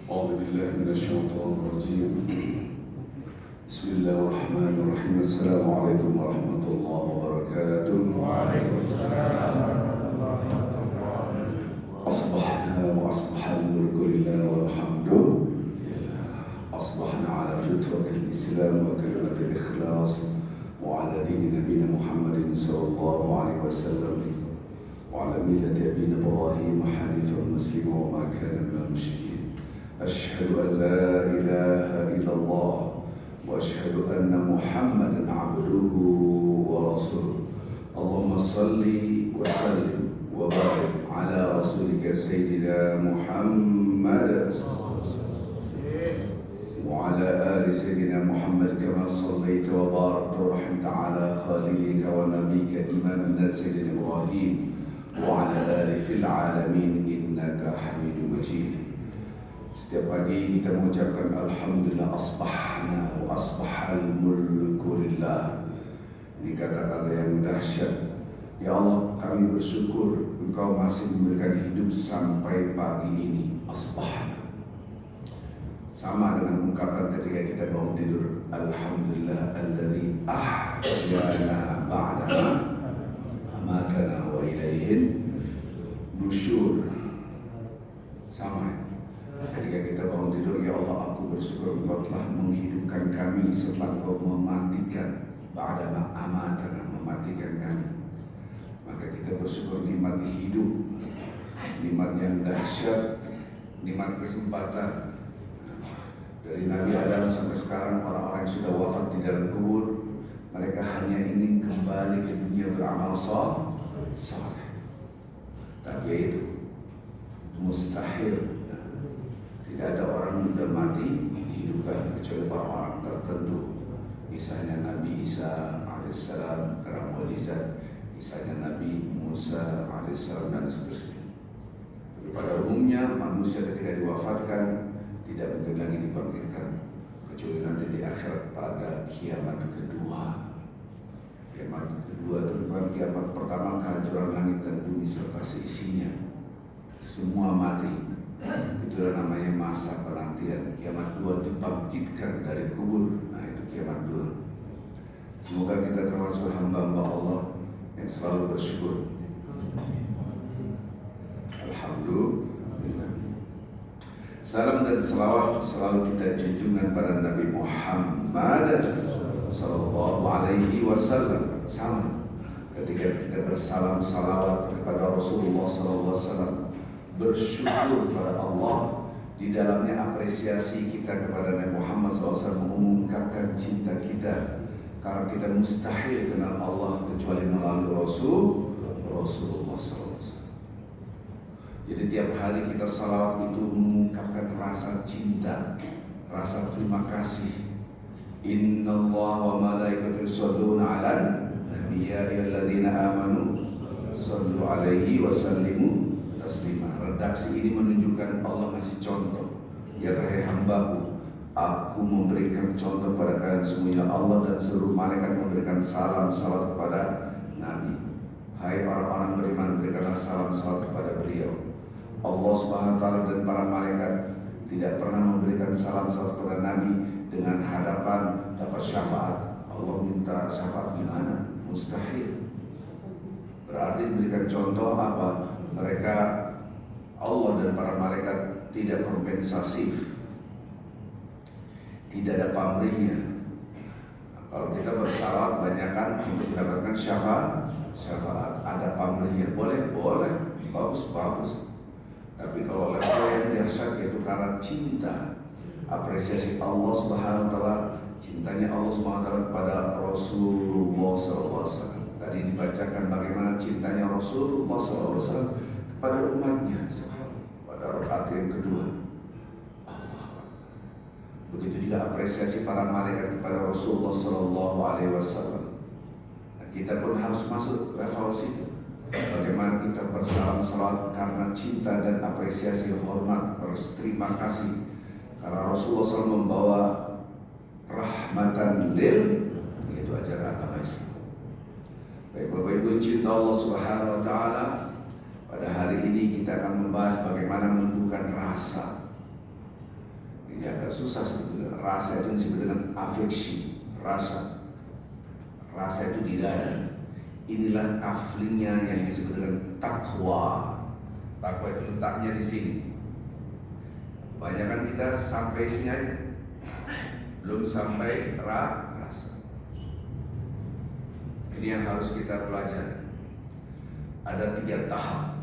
أعوذ بالله من الشيطان الرجيم. بسم الله الرحمن الرحيم. السلام عليكم ورحمة الله وبركاته. وعليكم السلام ورحمة الله وبركاته. أصبحنا وأصبح الملك لله والحمد لله. أصبحنا على فطرة الإسلام وكلمة الإخلاص وعلى دين نبينا محمد صلى الله عليه وسلم وعلى ملة أبينا إبراهيم حنيفا مسلما وما كان من المشركين. أشهد أن لا إله إلا الله وأشهد أن محمدا عبده ورسوله. اللهم صل وسلم وبارك على رسولك سيدنا محمد وعلى آل سيدنا محمد كما صليت وباركت ورحمت على خليلك ونبيك إمامنا سيدنا إبراهيم وعلى آله في العالمين إنك حميد مجيد. Setiap pagi kita mengucapkan Alhamdulillah asbahna wa asbahal mulku lillah. Ini kata-kata yang dahsyat. Ya Allah, kami bersyukur Engkau masih memberikan hidup sampai pagi ini. Asbahna sama dengan ungkapan ketika kita bangun tidur, Alhamdulillah alladzi ahyana ba'da amatana wa ilaihin nusyur. Sama ketika kita bangun tidur, ya Allah, aku bersyukur Engkau telah menghidupkan kami setelah Engkau mematikan, ba'da amatana, mematikan kami. Maka kita bersyukur nikmat hidup, nikmat yang dahsyat, nikmat kesempatan. Dari Nabi Adam sampai sekarang, orang-orang yang sudah wafat di dalam kubur, mereka hanya ingin kembali ke dunia beramal saleh. Tapi itu mustahil. Tidak ada orang yang sudah mati dihidupkan kecuali orang-orang tertentu. Misalnya Nabi Isa alaihissalam karena mukjizat, misalnya Nabi Musa alaihissalam dan seterusnya. Tapi pada umumnya manusia ketika diwafatkan tidak mungkin lagi dibangkitkan kecuali nanti di akhirat pada kiamat kedua. Kiamat kedua itu bukan kiamat pertama, kehancuran langit dan bumi serta seisinya. Semua mati. Itulah namanya masa penantian. Kiamat dua dibangkitkan dari kubur. Nah, itu kiamat dua. Semoga kita termasuk hamba-hamba Allah yang selalu bersyukur. Alhamdulillah. Salam dan salawat selalu kita junjungan pada Nabi Muhammad sallallahu alaihi wasallam. Sama ketika kita bersalam salawat kepada Rasulullah sallallahu alaihi wasallam, bersyukur kepada Allah, di dalamnya apresiasi kita kepada Nabi Muhammad SAW, mengungkapkan cinta kita karena kita mustahil kenal Allah kecuali melalui Rasulullah SAW. Jadi tiap hari kita salawat itu mengungkapkan rasa cinta, rasa terima kasih. Inna Allah wa malaikatahu yusholluna 'alan nabi ya ayyuhalladzina amanu shallu 'alaihi wa sallimu taslima. Redaksi ini menunjukkan Allah kasih contoh. Ya hai hambaku, aku memberikan contoh pada kalian semuanya. Allah dan seluruh malaikat memberikan salam salat kepada Nabi. Hai orang-orang beriman, berikanlah salam salat kepada beliau. Allah Subhanahu wa taala dan para malaikat tidak pernah memberikan salam salat kepada Nabi dengan hadapan dapat syafaat. Allah minta syafaat gimana? Mustahil. Berarti diberikan contoh apa? Mereka, Allah dan para malaikat tidak kompensasi, tidak ada pamrihnya. Kalau kita bersalawat banyakkan untuk mendapatkan syafaat, ada pamrihnya, boleh, bagus. Tapi kalau level yang dahsyat yaitu karena cinta, apresiasi Allah Subhanahu wa taala, cintanya Allah Subhanahu wa taala kepada Rasulullah SAW. Tadi dibacakan bagaimana cintanya Rasulullah SAW kepada umatnya, pada rakaat yang kedua. Begitu juga apresiasi para malaikat kepada Rasulullah SAW. Nah, kita pun harus masuk level situ. Bagaimana kita bersalam salawat karena cinta dan apresiasi, hormat, terima kasih karena Rasulullah SAW membawa rahmatan lil, yaitu ajaran agama Islam. Baik Bapak Ibu cinta Allah Subhanahu wa taala, pada hari ini kita akan membahas bagaimana menumbuhkan rasa agak susah sebetulnya. Rasa itu disebut dengan afeksi, rasa itu di dada. Inilah kaflingnya yang disebut dengan takwa. Takwa itu letaknya di sini. Kebanyakan kita sampai sini aja, belum sampai rasa. Ini yang harus kita pelajari. Ada 3 tahap.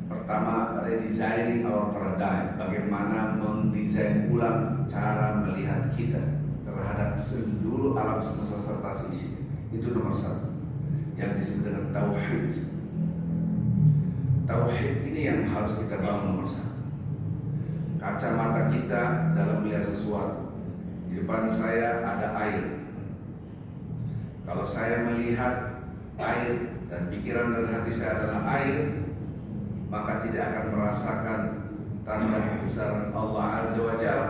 Pertama, redesigning our paradigm. Bagaimana mendesain ulang cara melihat kita terhadap seluruh alam semesta serta seisinya. Itu nomor 1, yang disebut dengan tauhid. Tauhid ini yang harus kita bangun nomor 1. Kacamata kita dalam melihat sesuatu. Di depan saya ada air. Kalau saya melihat air dan pikiran dan hati saya adalah air, maka tidak akan merasakan tanda kebesaran Allah Azza wa Jalla.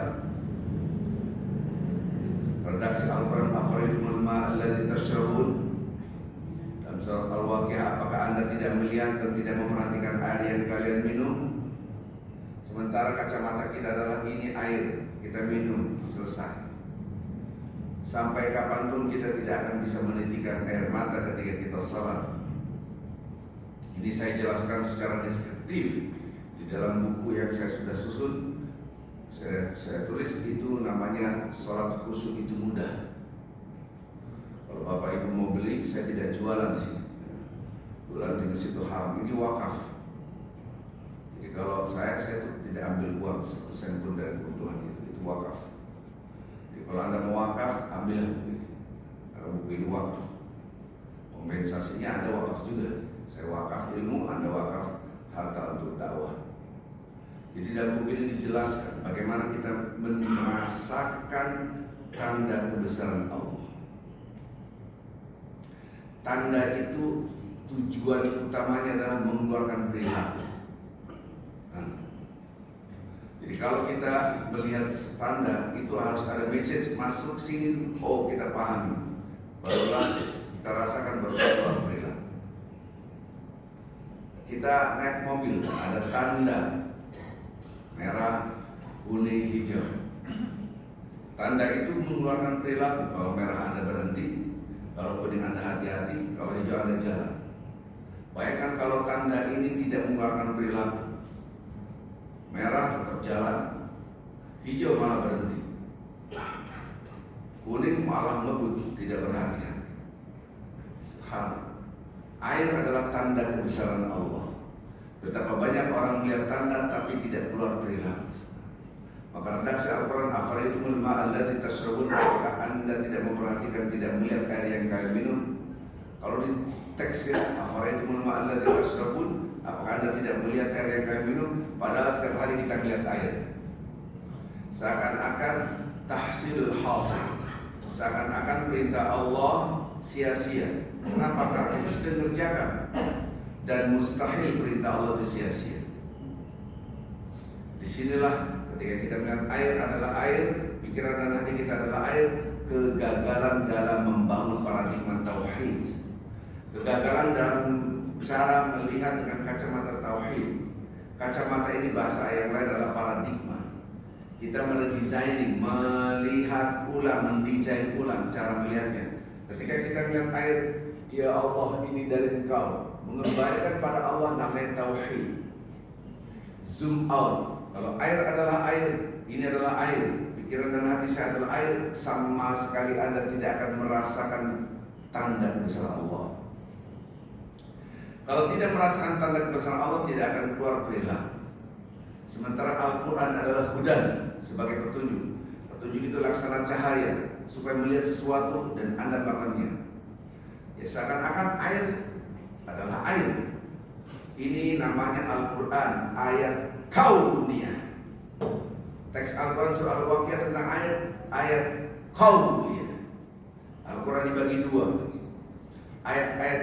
Redaksi Al-Quran, afara'aytumul ma'a alladzi tashrabun. Dalam surat Al-Waqiah, apakah Anda tidak melihat dan tidak memperhatikan air yang kalian minum? Sementara kacamata kita adalah ini air, kita minum, selesai. Sampai kapanpun kita tidak akan bisa menitikan air mata ketika kita salat. Ini saya jelaskan secara deskriptif di dalam buku yang saya sudah susun. Saya tulis itu namanya sholat khusyuk itu mudah. Kalau Bapak Ibu mau beli, saya tidak jualan di sini. Jualan di Masjidil Haram ini wakaf. Jadi kalau saya tuh tidak ambil uang 1 sen pun dari keuntungan itu wakaf. Jadi kalau Anda mau wakaf, ambillah buku ini. Kalau buku ini wakaf, kompensasinya Anda wakaf juga. Saya wakaf ilmu, Anda wakaf harta untuk dakwah. Jadi dalam buku ini dijelaskan bagaimana kita merasakan tanda kebesaran Allah. Tanda itu tujuan utamanya adalah mengeluarkan perilaku. Jadi kalau kita melihat tanda itu harus ada message masuk sini. Oh, kita pahami. Barulah kita rasakan keluar perilaku. Kita naik mobil, ada tanda merah, kuning, hijau. Tanda itu mengeluarkan perilaku. Kalau merah Anda berhenti, kalau kuning Anda hati-hati, kalau hijau Anda jalan. Bayangkan kalau tanda ini tidak mengeluarkan perilaku. Merah tetap jalan, hijau malah berhenti, kuning malah ngebut, tidak berhati-hati. Air adalah tanda kebesaran Allah. Betapa banyak orang melihat tanda tapi tidak keluar perilaku. Maka redaksi Al-Quran, afara'aytumul ma'a alladzi tashrabun, apakah Anda tidak memperhatikan, tidak melihat air yang kalian minum? Kalau di teksnya, afara'aytumul ma'a alladzi tashrabun, apakah Anda tidak melihat air yang kalian minum? Padahal setiap hari kita melihat air. Seakan-akan tahsilul hasil, seakan-akan perintah Allah sia-sia. Kenapa? Karena itu sudah dikerjakan. Dan mustahil perintah Allah disia-sia. Disinilah ketika kita melihat air adalah air, pikiran dan hati kita adalah air, kegagalan dalam membangun paradigma tauhid, kegagalan dalam cara melihat dengan kacamata tauhid. Kacamata ini bahasa yang lain adalah paradigma. Kita meredesigning, melihat ulang, mendesain ulang cara melihatnya. Ketika kita melihat air, ya Allah ini dari Engkau, mengembalikan pada Allah namanya tauhid. Zoom out. Kalau air adalah air, ini adalah air, pikiran dan hati saya adalah air, sama sekali Anda tidak akan merasakan tanda kebesaran Allah. Kalau tidak merasakan tanda kebesaran Allah, tidak akan keluar perilaku. Sementara Al-Quran adalah hudan, sebagai petunjuk. Petunjuk itu laksana cahaya, supaya melihat sesuatu dan Anda melakukannya. Ya seakan-akan air adalah air. Ini namanya Al-Quran, ayat kauniyah. Teks Al-Quran surah Al-Waqiah tentang ayat kauniyah. Al-Quran dibagi 2. Ayat-ayat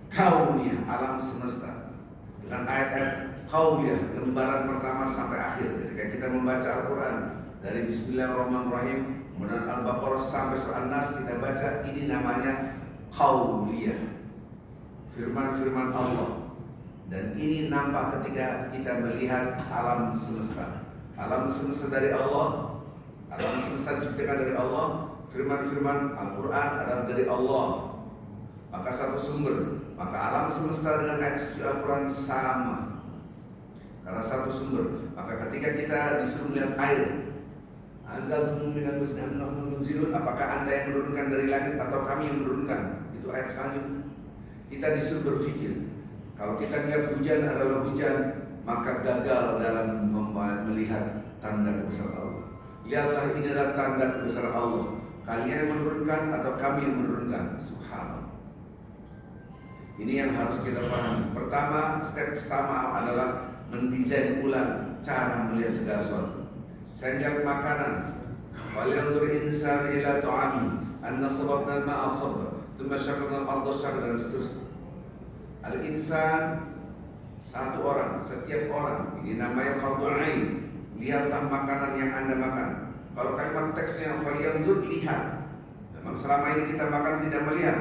kauniyah, alam semesta, dengan ayat-ayat kauniyah, lembaran pertama sampai akhir. Ketika kita membaca Al-Quran dari Bismillahirrahmanirrahim, kemudian Al-Baqarah sampai surah An-Nas, kita baca, ini namanya kauniyah, firman-firman Allah. Dan ini nampak ketika kita melihat alam semesta. Alam semesta dari Allah Alam semesta diciptakan dari Allah, firman-firman Al-Quran adalah dari Allah. Maka satu sumber, maka alam semesta dengan ayat suci Al-Quran sama. Karena satu sumber, maka ketika kita disuruh melihat air, anzaltum minal musnah munzilun, apakah Anda yang menurunkan dari langit atau kami yang menurunkan? Itu ayat selanjutnya. Kita disuruh berpikir. Kalau kita lihat hujan adalah hujan, maka gagal dalam melihat tanda kebesaran Allah. Lihatlah, ini adalah tanda kebesaran Allah. Kalian yang menurunkan atau kami yang menurunkan? Subhanallah. Ini yang harus kita pahami. Pertama, step pertama adalah mendesain ulang cara melihat segala sesuatu. Saya lihat makanan. Walyanzur insan ila ta'ami anna sababna al-ma'a sabba thumma syaqaqna al-ardha syaqqa, dan seterusnya. Al-insan, satu orang, setiap orang, ini namanya fardhu ain. Lihatlah makanan yang Anda makan. Kalau kalimat teksnya walyanzur, lihat. Memang selama ini kita makan tidak melihat.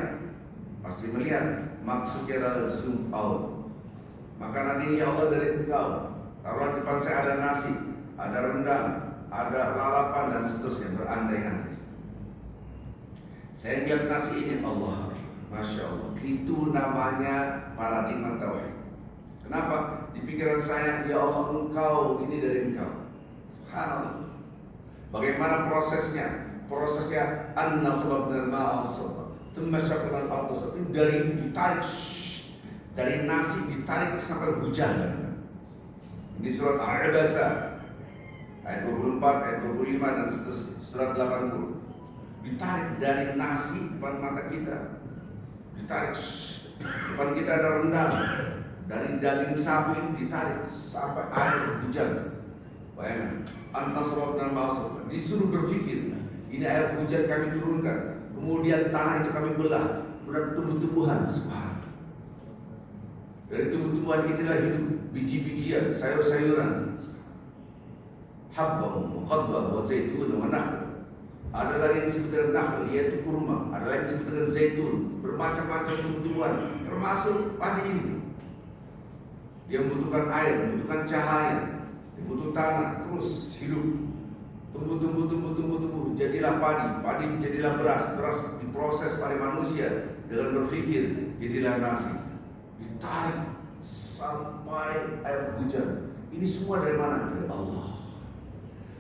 Pasti melihat. Maksudnya adalah zoom out. Makanan ini ya Allah dari Engkau. Taruh depan saya ada nasi, ada rendang, ada lalapan dan seterusnya, berandai-andai. Saya lihat nasi ini, Allah, Masya Allah. Itu namanya paradigma tauhid. Kenapa? Di pikiran saya, ya Allah, Engkau, ini dari Engkau. Subhanallah. Bagaimana prosesnya? Prosesnya anna sababna al-ma'a sabba thumma syaqaqna al-ardha syaqqa, dari ditarik, dari nasi ditarik sampai hujan. Ini surat Al-Abasa ayat 24, ayat 25 dan seterusnya. Surat 80. Ditarik dari nasi depan mata kita. Ditarik, depan kita ada rendang. Dari daging sapi ditarik sampai air hujan. Bayangkan, an-nasrab dan masuk. Disuruh berpikir, ini air hujan kami turunkan, kemudian tanah itu kami belah, kemudian tumbuh-tumbuhan. Subhanallah. Dari tumbuh-tumbuhan inilah hidup biji-bijian, sayur-sayuran. Habba, muqadba, wa zaitun, wa nakhl. Ada lagi yang disebut dengan nakhl, yaitu kurma. Ada lagi yang disebut dengan zaitun. Bermacam-macam tumbuh-tumbuhan, termasuk padi ini. Dia membutuhkan air, membutuhkan cahaya, butuh tanah, terus hidup. Tumbuh, jadilah padi, jadilah beras, diproses oleh manusia dengan berpikir, jadilah nasi. Ditarik sampai air hujan. Ini semua dari mana? Dari Allah.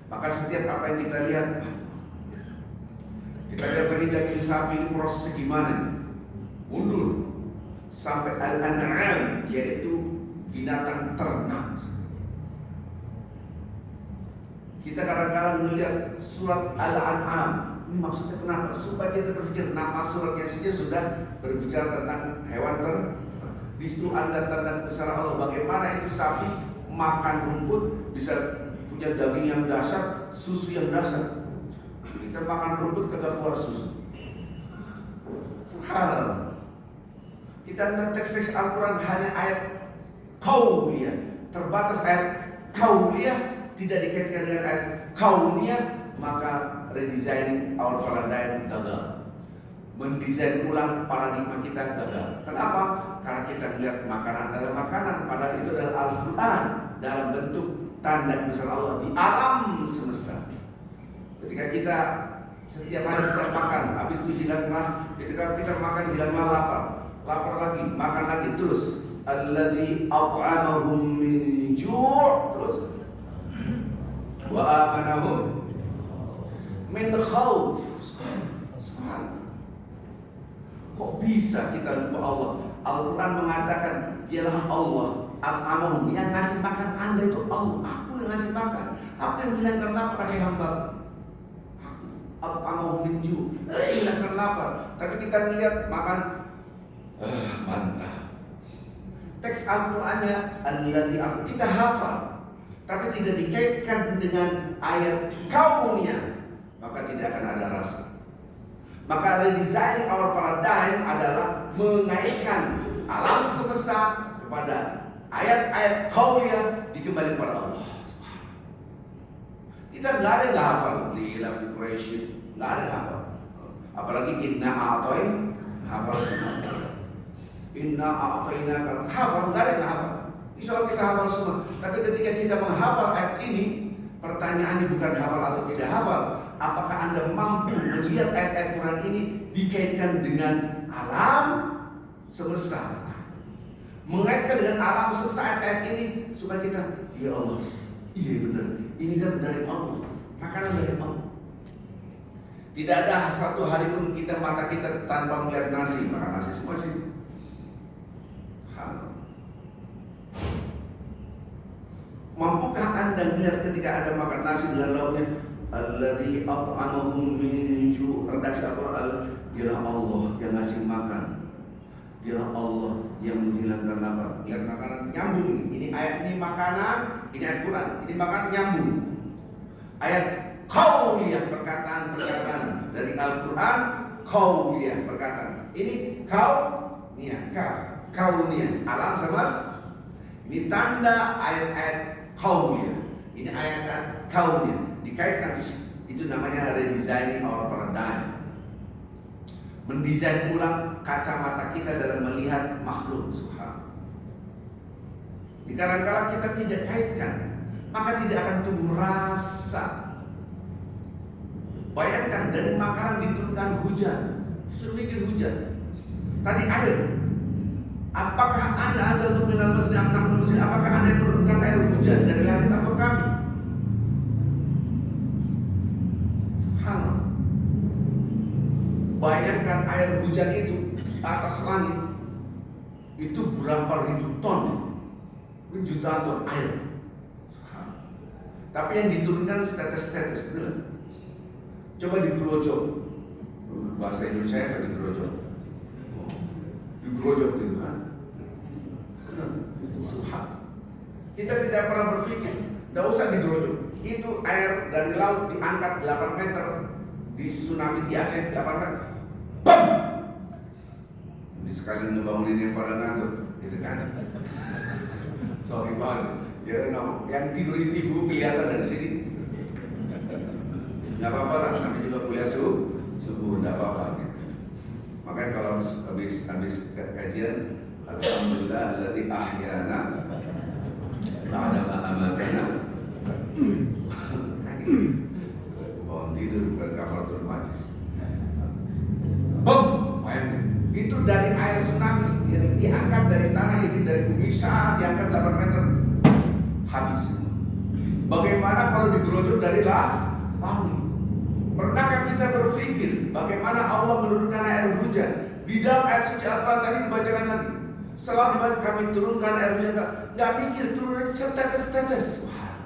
Maka setiap apa yang kita lihat, kita lihat tadi daging sapi, ini prosesnya gimana? Mundur sampai al-an'am, yaitu binatang ternak. Kita kadang-kadang melihat surat Al-An'am. Ini maksudnya kenapa? Supaya kita berpikir, nama suratnya saja sudah berbicara tentang hewan ternak. Di situ ada tanda besar Allah. Bagaimana itu sapi makan rumput bisa punya daging yang dahsyat, susu yang dahsyat. Kita makan rumput kagak keluar susu. Subhanallah. Kita lihat teks-teks Al-Quran hanya ayat kauliyah, terbatas ayat kauliyah, tidak dikaitkan dengan ayat kauniyah, maka redesigning our paradigm gagal. Mendesain ulang paradigma kita gagal. Kenapa? Karena kita melihat makanan adalah makanan, padahal itu adalah Al-Quran dalam bentuk tanda besar Allah di alam semesta. Ketika kita setiap hari kita makan, habis itu hilanglah. Ketika kita makan hilanglah lapar, lapar lagi, makan lagi terus. Alladzi at'amahum min ju', terus wa amanahum min khawf. Kok bisa kita lupa Allah? Al-Quran mengatakan dialah Allah at'amahum, yang ngasih makan Anda itu Allah. Aku yang ngasih makan. Apa yang hilangkan lapar hai hamba? At'amahum min ju', hilangkan lapar. Tapi kita melihat makan mantap. Teks Al-Qurannya alladzi, kita hafal, tapi tidak dikaitkan dengan ayat kaunnya, maka tidak akan ada rasa. Maka redesigning our paradigm adalah mengaitkan alam semesta kepada ayat-ayat kaunnya, dikembalikan kepada Allah. Kita nggak ada yang nggak hafal lila fi Quraisy, nggak ada yang hafal. Apalagi inna a'toin, hafal semua. Inna a'toina, hafal, nggak ada yang hafal. Insya Allah kita hafal semua. Tapi ketika kita menghafal ayat ini, Pertanyaannya bukan hafal atau tidak hafal. Apakah Anda mampu melihat ayat-ayat Quran ini dikaitkan dengan alam semesta? Mengaitkan dengan alam semesta ayat-ayat ini supaya kita, ya Allah, iya benar, ini kan dari Allah, makanan dari Allah. Tidak ada satu hari pun mata kita tanpa melihat nasi, makan nasi semua sih. Mampukah Anda melihat ketika Anda makan nasi dengan lauknya alladzi at'amahum min ju'? Redaksi Al-Qur'an, dialah Allah yang ngasih makan. Dialah Allah yang menghilangkan lapar. Lihat makanan nyambung. Ini ayat ini makanan, ini ayat Quran. Ini makanan nyambung. Ayat qauliyah, perkataan-perkataan dari Al-Qur'an, qauliyah, perkataan. Ini kauniyah, alam semesta. Ini tanda ayat-ayat kauniyah. Ini ayat-ayat kauniyah. Dikaitkan, itu namanya redesigning our paradigm. Mendesain ulang kacamata kita dalam melihat makhluk subhanahu. Kadang-kadang kita tidak kaitkan, maka tidak akan tumbuh rasa. Bayangkan dari makanan diturunkan hujan, sedikit hujan. Tadi air. Apakah Anda azal minal masjid am nahnu muslim? Apakah Anda yang menurunkan air hujan dari langit atau kami? Subhanallah. Bayangkan air hujan itu atas langit itu berapa ribu ton, itu jutaan ton air. Tapi yang diturunkan setetes-tetes, gitu. Coba digerojok, bahasa Indonesia apa digerojok? Digerojok gitu kan? Subhan. Kita tidak pernah berpikir, tidak usah digerojok. Itu air dari laut diangkat 8 meter di tsunami di Aceh 8 meter. BAM! Ini sekali ngebangunin yang pada ngantuk, gitu kan? Sorry banget. Ya, no. Yang tidur di ibu kelihatan dari sini. Nggak apa-apa lah, namanya juga kuliah subuh, nggak apa-apa. Gitu. Makanya kalau habis kajian, alhamdulillah alladzi ahyana ba'da ma amatana. Bangun tidur bukan kafaratul majlis. Bom, itu dari air tsunami yang diangkat dari tanah ini, dari bumi, saat diangkat 8 meter habis. Bagaimana kalau digerojok dari langit? Pernahkah kita berpikir bagaimana Allah menurunkan air hujan? Di dalam ayat suci Al-Quran tadi dibacakan tadi, selalu dibaca kami turunkan air hujan, nggak mikir turun setetes-tetes. Wah,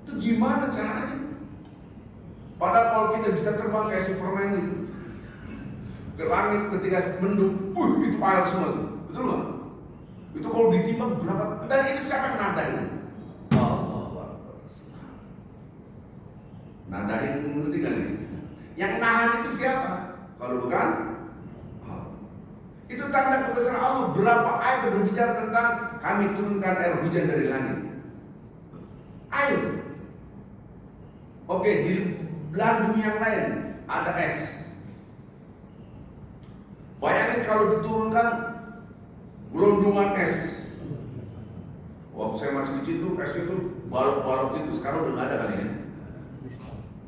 itu gimana caranya? Padahal kalau kita bisa terbang kayak Superman itu ke langit ketika mendung, itu air semua, betul nggak? Itu kalau ditimbang berapa? Dan ini siapa yang nadain? Nadain, ngerti kan ini? Yang nahan itu siapa? Kalau bukan Allah. Itu tanda kebesaran Allah. Berapa ayat yang berbicara tentang kami turunkan air hujan dari langit? Air. Oke, di belahan bumi yang lain ada es. Bayangin kalau diturunkan gelondongan es. Waktu saya masih kecil tuh es itu balok-balok itu, sekarang udah nggak ada kan ya?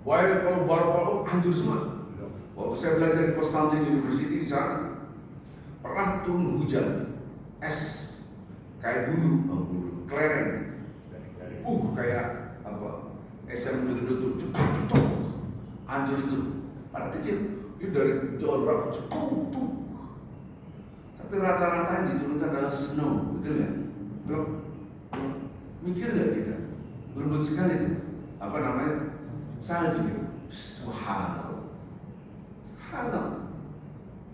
Bayangin kalau balok-balok hancur semua. Waktu saya belajar di Constantine University di sana, pernah turun hujan es kayak bulu, kelereng, kayak apa? Es yang betul-betul cetuk, hancur itu. Pada kecil, itu dari jauh berapa cetuk. Tapi rata-rata yang diturunkan adalah snow, betul ya? Belum mikir nggak kita? Berbut sekali itu. Apa namanya? Salju. Subhanallah.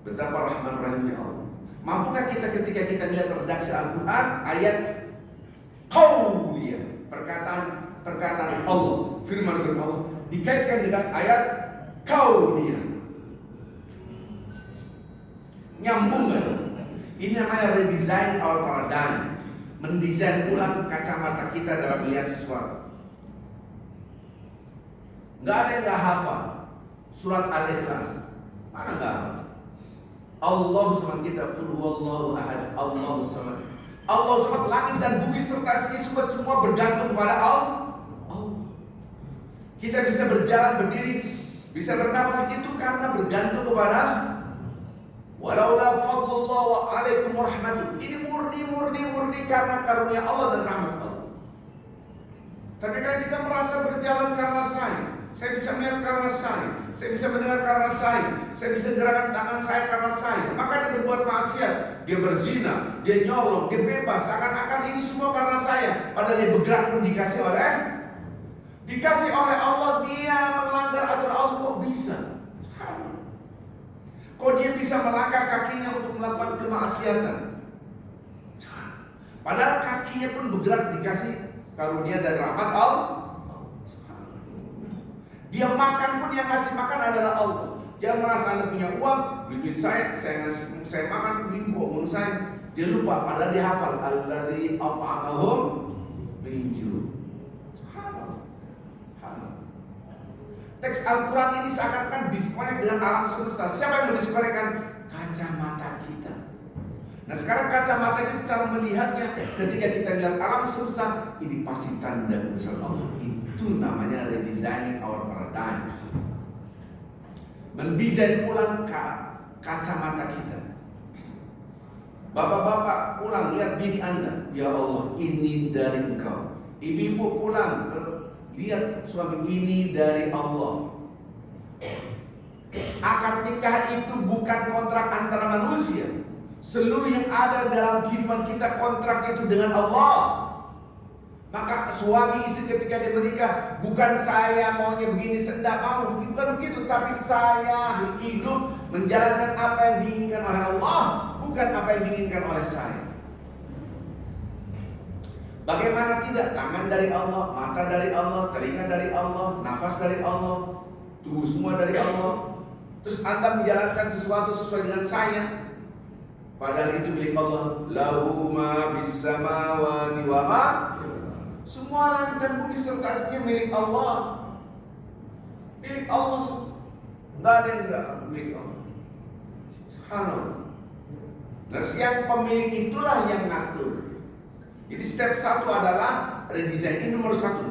Betapa rahman rahimnya Allah. Mampukah kita ketika kita lihat redaksi Al-Quran ayat qauliyah, perkataan Allah, firman Allah dikaitkan dengan ayat kauniyah. Nyambung kan? Ini namanya redesign our paradigm. Mendesain ulang kacamata kita dalam melihat sesuatu. Nggak ada yang nggak hafal surat Al-Ikhlas. Mana nggak hafal? Allah sama kita, qul huwallahu ahad, Allahu samad, Allah SWT, langit dan bumi serta isinya semua bergantung kepada Allah. Kita bisa berjalan, berdiri, bisa bernafas itu karena bergantung kepada walaula fadlullah wa alaikum warahmatuh. Ini murni karena karunia Allah dan rahmat Allah. Tapi kalau kita merasa berjalan karena saya bisa melihat karena saya bisa mendengar karena saya bisa gerakan tangan saya karena saya, maka dia berbuat maksiat, dia berzina, dia nyolong, dia bebas, akan-akan ini semua karena saya. Padahal dia bergerak pun dikasih oleh Allah, dia melanggar aturan Allah. Kok bisa? Kok dia bisa melangkah kakinya untuk melakukan kemaksiatan? Padahal kakinya pun bergerak dikasih karunia dan rahmat Allah. Dia makan pun yang ngasih makan adalah Allah. Jangan merasa Anda punya uang, duit saya ngasih, saya makan, ini uang saya. Dia lupa, padahal dia hafal alladzi at'amahum min ju'. Subhanallah. Teks Al-Quran ini seakan-akan disconnect dengan alam semesta. Siapa yang mendisconnectkan? Kacamata kita. Nah sekarang kacamata kita cara melihatnya, ketika kita lihat alam semesta, ini pasti tanda kebesaran Allah. Itu namanya redesigning our paradigm. Mendesain ulang kacamata kita. Bapak-bapak pulang lihat bini Anda, ya Allah ini dari Engkau. Ibu-ibu pulang lihat suami, ini dari Allah. Akad nikah itu bukan kontrak antara manusia. Seluruh yang ada dalam kehidupan kita kontrak itu dengan Allah. Maka suami istri ketika dia menikah, bukan saya maunya begini, saya mau, bukan begitu, tapi saya hidup menjalankan apa yang diinginkan oleh Allah, bukan apa yang diinginkan oleh saya. Bagaimana tidak? Tangan dari Allah, mata dari Allah, telinga dari Allah, nafas dari Allah, tubuh semua dari Allah. Terus Anda menjalankan sesuatu sesuai dengan saya, padahal itu milik Allah. Lahu ma fis samawati wa ma, semua langit dan bumi serta isinya milik Allah. Milik Allah semua. Enggak ada yang enggak milik Allah. Subhanallah. Nah, yang pemilik itulah yang ngatur. Jadi step 1 adalah redesign. Ini nomor satu.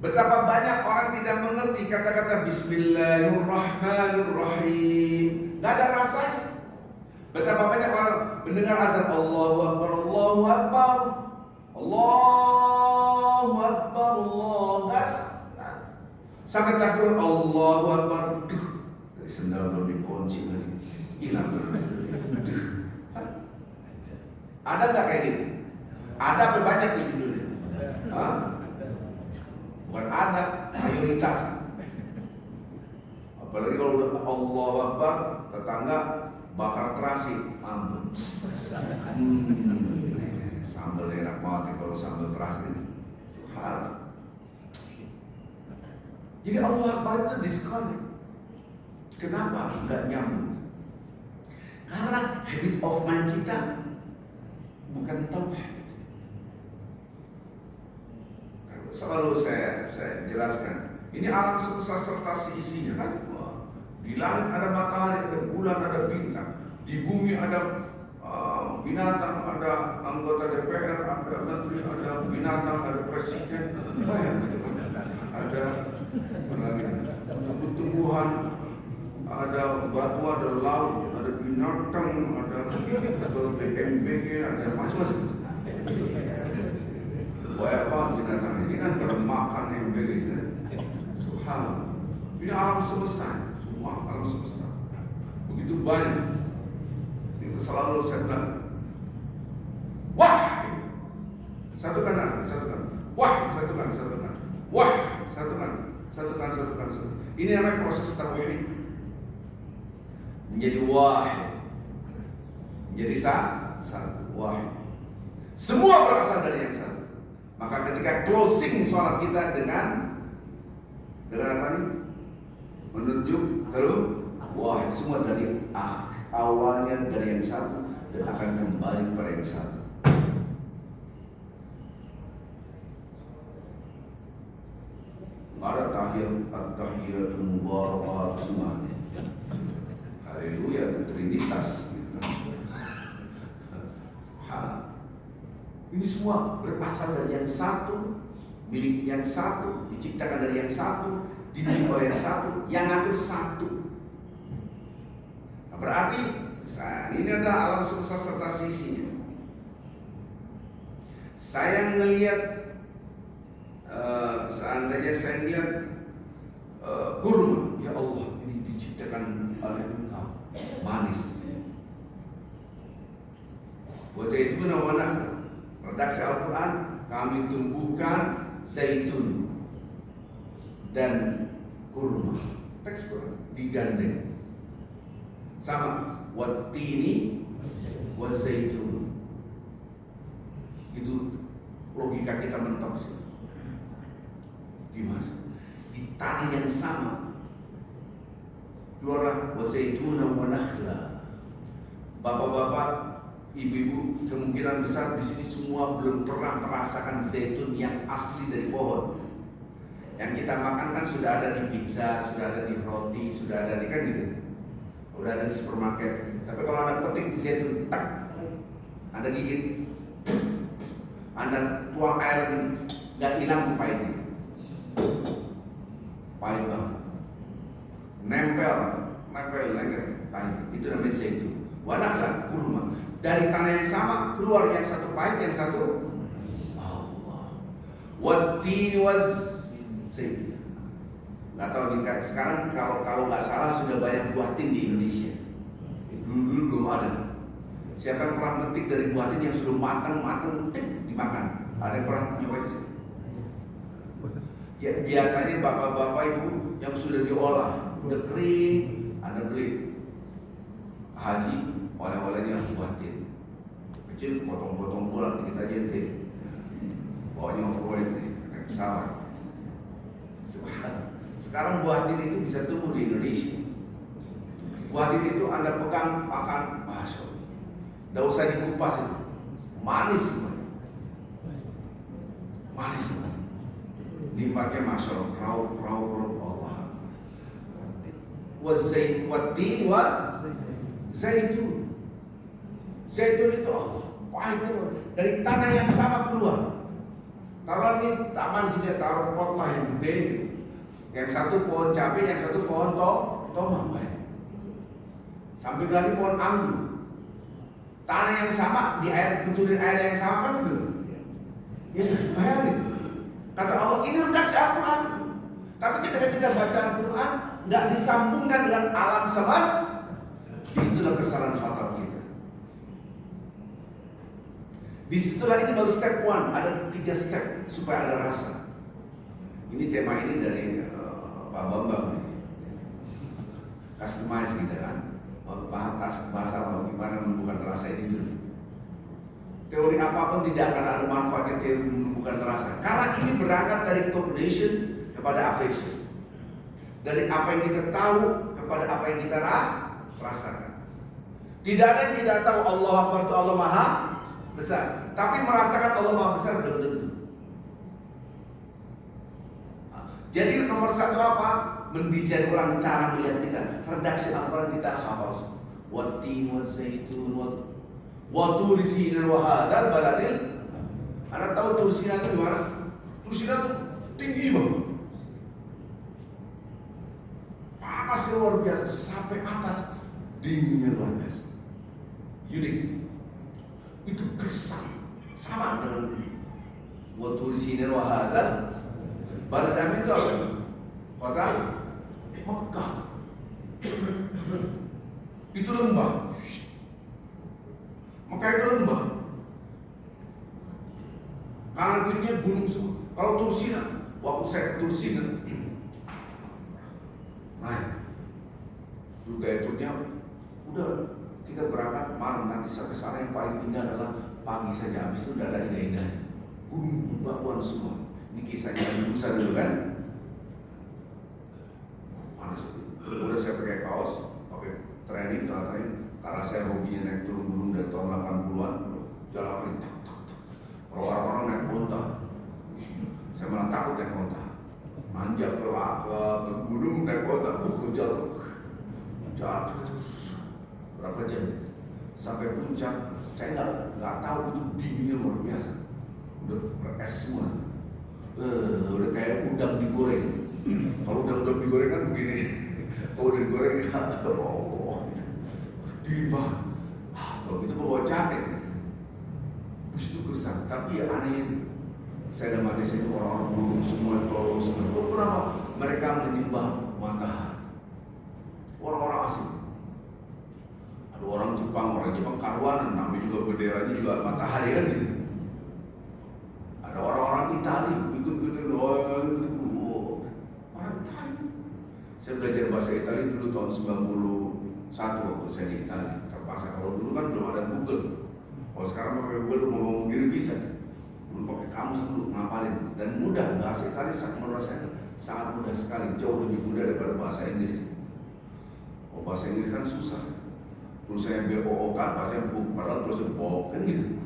Betapa banyak orang tidak mengerti kata-kata Bismillahirrahmanirrahim. Gak ada rasanya. Betapa banyak orang mendengar azan Allahu Akbar, Allahu Akbar, Allahu Akbar, Allahu Akbar, sampai takbir Allahu Akbar. Duh, dari sendal belum dikunci lagi, hilang. Ada nggak kayak gitu? Ada apa banyak di dunia? Bukan ada, mayoritas. Apalagi kalau udah Allahu Akbar, tetangga bakar terasi, ampun. Sambal enak banget kalau sambal terasi ini. Subhanallah. Jadi Allahu Akbar itu disconnect. Kenapa? Enggak nyambung. Karena habit of mind kita bukan tauhid. Selalu saya jelaskan. Ini alam semesta serta isinya kan. Di langit ada matahari, ada bulan, ada bintang. Di bumi ada binatang, ada anggota DPR, ada menteri, ada binatang, ada presiden. Ada tumbuhan, ada batu, ada laut, ada binatang, ada BMWG, ada macam-macam. Banyak banget binatang ini kan bermakan yang begitu. Subhanallah. Ini alam semesta. Alam semesta begitu banyak. Itu selalu saya bilang, wah, satukan, wah, satukan, wah, satukan. Ini namanya proses tauhid. Menjadi wahid, menjadi satu, wahid. Semua berasal dari yang satu. Maka ketika closing sholat kita dengan apa nih? Menunjuk terus wahid, semua dari awalnya dari yang satu dan akan kembali kepada yang satu. Ada tahiyatul mubarakat semuanya. Haleluya, Trinitas. Ini semua berasal dari yang satu, milik yang satu, diciptakan dari yang satu, dimiliki oleh yang satu, yang ngatur satu. Nah, berarti ini adalah alam semesta serta sisinya. Saya melihat seandainya saya melihat kurma, ya Allah, ini diciptakan oleh Engkau, manis. Wazaitun wa nakhla. Redaksi Al-Quran, kami tumbuhkan zaitun dan kurma. Teks Quran digandeng. Sama wattini wa zaitun. Itu logika kita mentok sih. Gimana? Di tanah yang sama keluarlah wa zaitun wa nakhla. Bapak-bapak, ibu-ibu, kemungkinan besar di sini semua belum pernah merasakan zaitun yang asli dari pohon. Yang kita makan kan sudah ada di pizza, sudah ada di roti, sudah ada di kan gitu. Sudah ada di supermarket. Tapi kalau Anda petik di zaitun, tak, Anda gigit, Anda tuang air ini, nggak hilang pahitnya. Pahit banget. Nempel lengket, pahit. Itu namanya zaitun. Wadahlah kurma. Dari tanah yang sama keluar yang satu pahit, yang satu Allah. Wattini waz zaitun. Nggak tahu nih, sekarang kalau nggak salah sudah banyak buah tin di Indonesia. Dulu belum ada. Siapa yang pernah metik dari buah tin yang sudah matang tik dimakan? Ada yang pernah nyobain sih? Ya, biasanya bapak-bapak ibu yang sudah diolah, udah kering, Anda beli haji oleh-olehnya buah tin. Kecil, potong-potong bola dikit aja ente. Bawanya overweight nih, kayak pesawat. Subhanallah. Sekarang buah tin itu bisa tumbuh di Indonesia. Buah tin itu Anda pegang, makan, masya Allah. Tidak usah dikupas itu, manis semua. Manis semua. Dipakai masya Allah, kerau Allah. Watin wa zaitun. Zaitun itu Allah, pahit dari tanah yang sama keluar. Taruh ini taman sini, taruh pot lah yang gede. Yang satu pohon cabai, yang satu pohon tomat. Sampai kali pohon anggur. Tanah yang sama, di air, kucurin air yang sama kan belum? Ya, bayangin. Kata Allah, ini redaksi Al-Quran. Tapi ketika kita baca Al-Quran, nggak disambungkan dengan alam semesta, disitulah kesalahan fatal kita. Disitulah ini baru step 1, ada 3 step supaya ada rasa. Ini tema ini dari Pak Bambang. Customize gitu kan. Bahasa bagaimana menumbuhkan rasa ini dulu. Teori apapun tidak akan ada manfaatnya teori menumbuhkan rasa. Karena ini berangkat dari cognition kepada affection. Dari apa yang kita tahu kepada apa yang kita rasakan. Tidak ada yang tidak tahu Allah Akbar itu Allah Maha Besar. Tapi merasakan Allah Maha Besar belum tentu. Jadi nomor 1 apa? Mendesain ulang cara melihat kita. Redaksi Al-Quran kita hafal semua. Wattin wa zaitun wa tur sinin wa hadzal baladil. Anda tahu tur sinin itu di mana? Tur sinin itu tinggi banget. Panasnya luar biasa sampai atas, dinginnya luar biasa. Unik. Itu kesan sama dengan wa tur sinin wa hadzal balad itu apa? Kota Mekah. Itu lembah. Mekah itu lembah. Kanan kirinya gunung semua. Kalau Tursina, waktu saya Tursina, naik. Dulu kayak turnya, udah kita berangkat malam, nanti sampai sana yang paling indah adalah pagi saja. Habis itu udah ada indah-indah. Gunung batuan semua. Ini kisahnya Musa dulu kan. Udah saya pakai kaos, pakai training, karena saya hobinya naik turun gunung dari tahun 80-an, jalan tak. Kalau orang-orang naik onta, saya malah takut naik onta. Manjat ke gunung naik onta, jatuh. Berapa jam? Sampai puncak Saya nggak tahu itu dinginnya luar biasa. Udah beres semua. Udah kayak udang digoreng. Kalau udang digoreng kan begini. Kalau udah digoreng, dingin banget. Kalau gitu bawa jaket. Terus itu gersang. Tapi ya anehnya, saya dan Malaysia itu orang-orang burung semua tolong semua. Kenapa? Mereka menyembah matahari. Orang-orang asing. Ada orang Jepang karuanan, namanya juga benderanya juga matahari kan gitu. Ada orang-orang Itali ikut-ikutin orang Itali. Saya belajar bahasa Itali dulu tahun 91 waktu saya di Itali. Terpaksa, kalau dulu kan belum ada Google. Kalau sekarang pakai Google mau ngomong diri bisa. Dulu pakai kamus dulu ngapalin dan mudah. Bahasa Itali menurut saya sangat mudah sekali, jauh lebih mudah daripada bahasa Inggris. Oh, bahasa Inggris kan susah. Terus saya BOOK, bahasa buk, padahal terus bok kan gitu.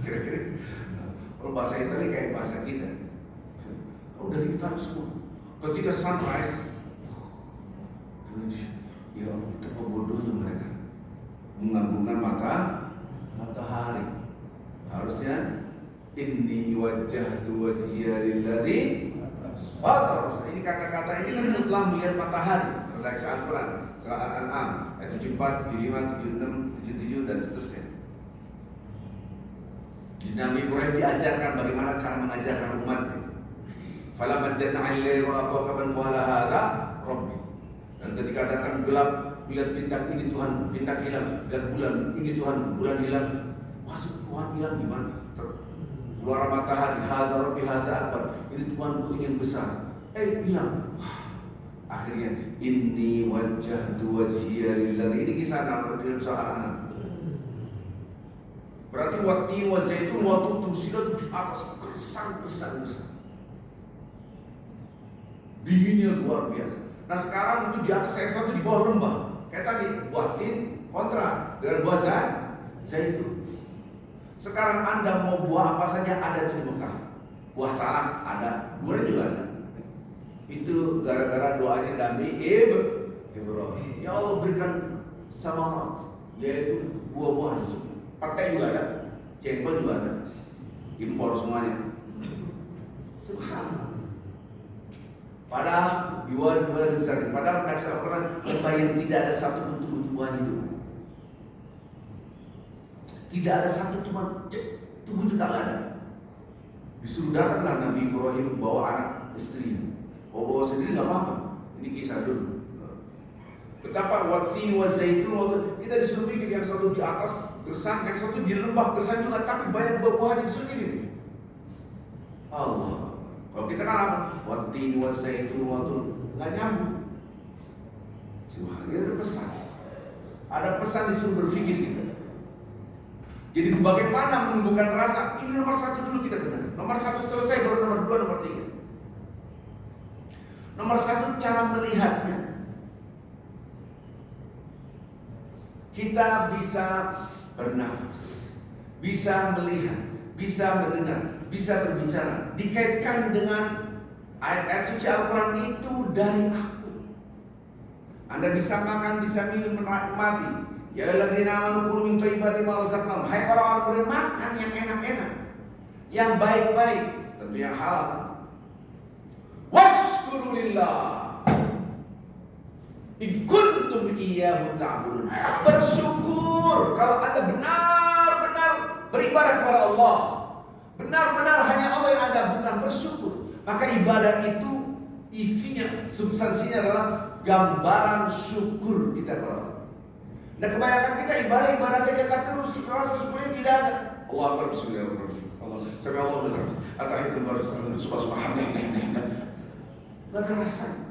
Kira-kira. Kalau bahasa Itali kayak bahasa kita. Kalau dari kita semua. Ketika sunrise, ya betapa bodohnya mereka mengagungkan matahari. Harusnya inni wajjahtu wajhiya lilladzi fatara. Ini kata-kata ini kan setelah melihat matahari. Redaksi Al-Quran, Surah Al-An'am ayat 74, 75, 76, 77 dan seterusnya. Di Nabi Ibrahim diajarkan bagaimana cara mengajarkan umatnya. Falamma janna 'alaihi wa aqaban qala hadza rabbi. Dan ketika datang gelap, lihat bintang ini Tuhan, bintang hilang, lihat bulan ini Tuhan, bulan hilang. Masuk Tuhan hilang gimana? Keluar matahari, hadza rabbi hadza akbar. Ini Tuhanku, ini yang besar. Hilang. Akhirnya inni wajjahtu wajhiya lilladzi. Ini kisah Nabi Muhammad. Berarti wati wa zaitun wa tusirat di atas gersang. Dinginnya luar biasa. Nah sekarang itu di atas saya satu, di bawah lembah. Kayak tadi buatin kontra dengan buah zaitun. Sekarang Anda mau buah apa saja ada di Mekah. Buah salak ada, durian juga ada. Itu gara-gara doanya Nabi Ibrahim. Ya Allah berikan sama, yaitu buah-buahan. Petai juga ada, jengkol juga ada, impor semuanya. Subhanallah. Padahal diwari besar. Padahal redaksi Al-Quran lembah yang tidak ada satu pun tumbuhan itu. Tidak ada satu tumbuh juga nggak ada. Disuruh datanglah Nabi Ibrahim bawa anak istrinya. Bawa sendiri nggak apa-apa. Ini kisah dulu. Betapa watin wa zaitun, kita disuruh bikin yang satu di atas gersang, yang satu di lembah gersang juga, tapi banyak buah-buahan disuruh bikin. Allah. Kalau kita kan apa? Watin wa zaitun nggak nyambung. Ini ada pesan. Ada pesan disuruh berpikir kita. Jadi bagaimana menumbuhkan rasa? Ini nomor satu dulu kita benar. Nomor satu selesai, baru nomor dua, nomor tiga. Nomor satu cara melihatnya. Kita bisa bernafas, bisa melihat, bisa mendengar, bisa berbicara. Dikaitkan dengan ayat-ayat suci Al-Quran itu dari aku. Anda bisa makan, bisa minum, menikmati. Ya alladzina amanu kulu min thayyibati ma razaqnakum. Hai orang-orang beriman, makan yang enak-enak, yang baik-baik, tentu yang halal. Washkurulillah in kuntum iyyahu ta'budun. Bersyukur kalau Anda benar-benar beribadah kepada Allah. Benar-benar hanya Allah yang Anda bukan, bersyukur. Maka ibadah itu isinya, substansinya adalah gambaran syukur kita kepada Allah. Dan kebanyakan kita ibadah saja, tapi rasa syukurnya tidak ada. Allah Akbar, bismillahirrahmanirrahim. Allah, sampai Allah benar. Atahiyatul baris, subhanallah. Gak ada rasanya.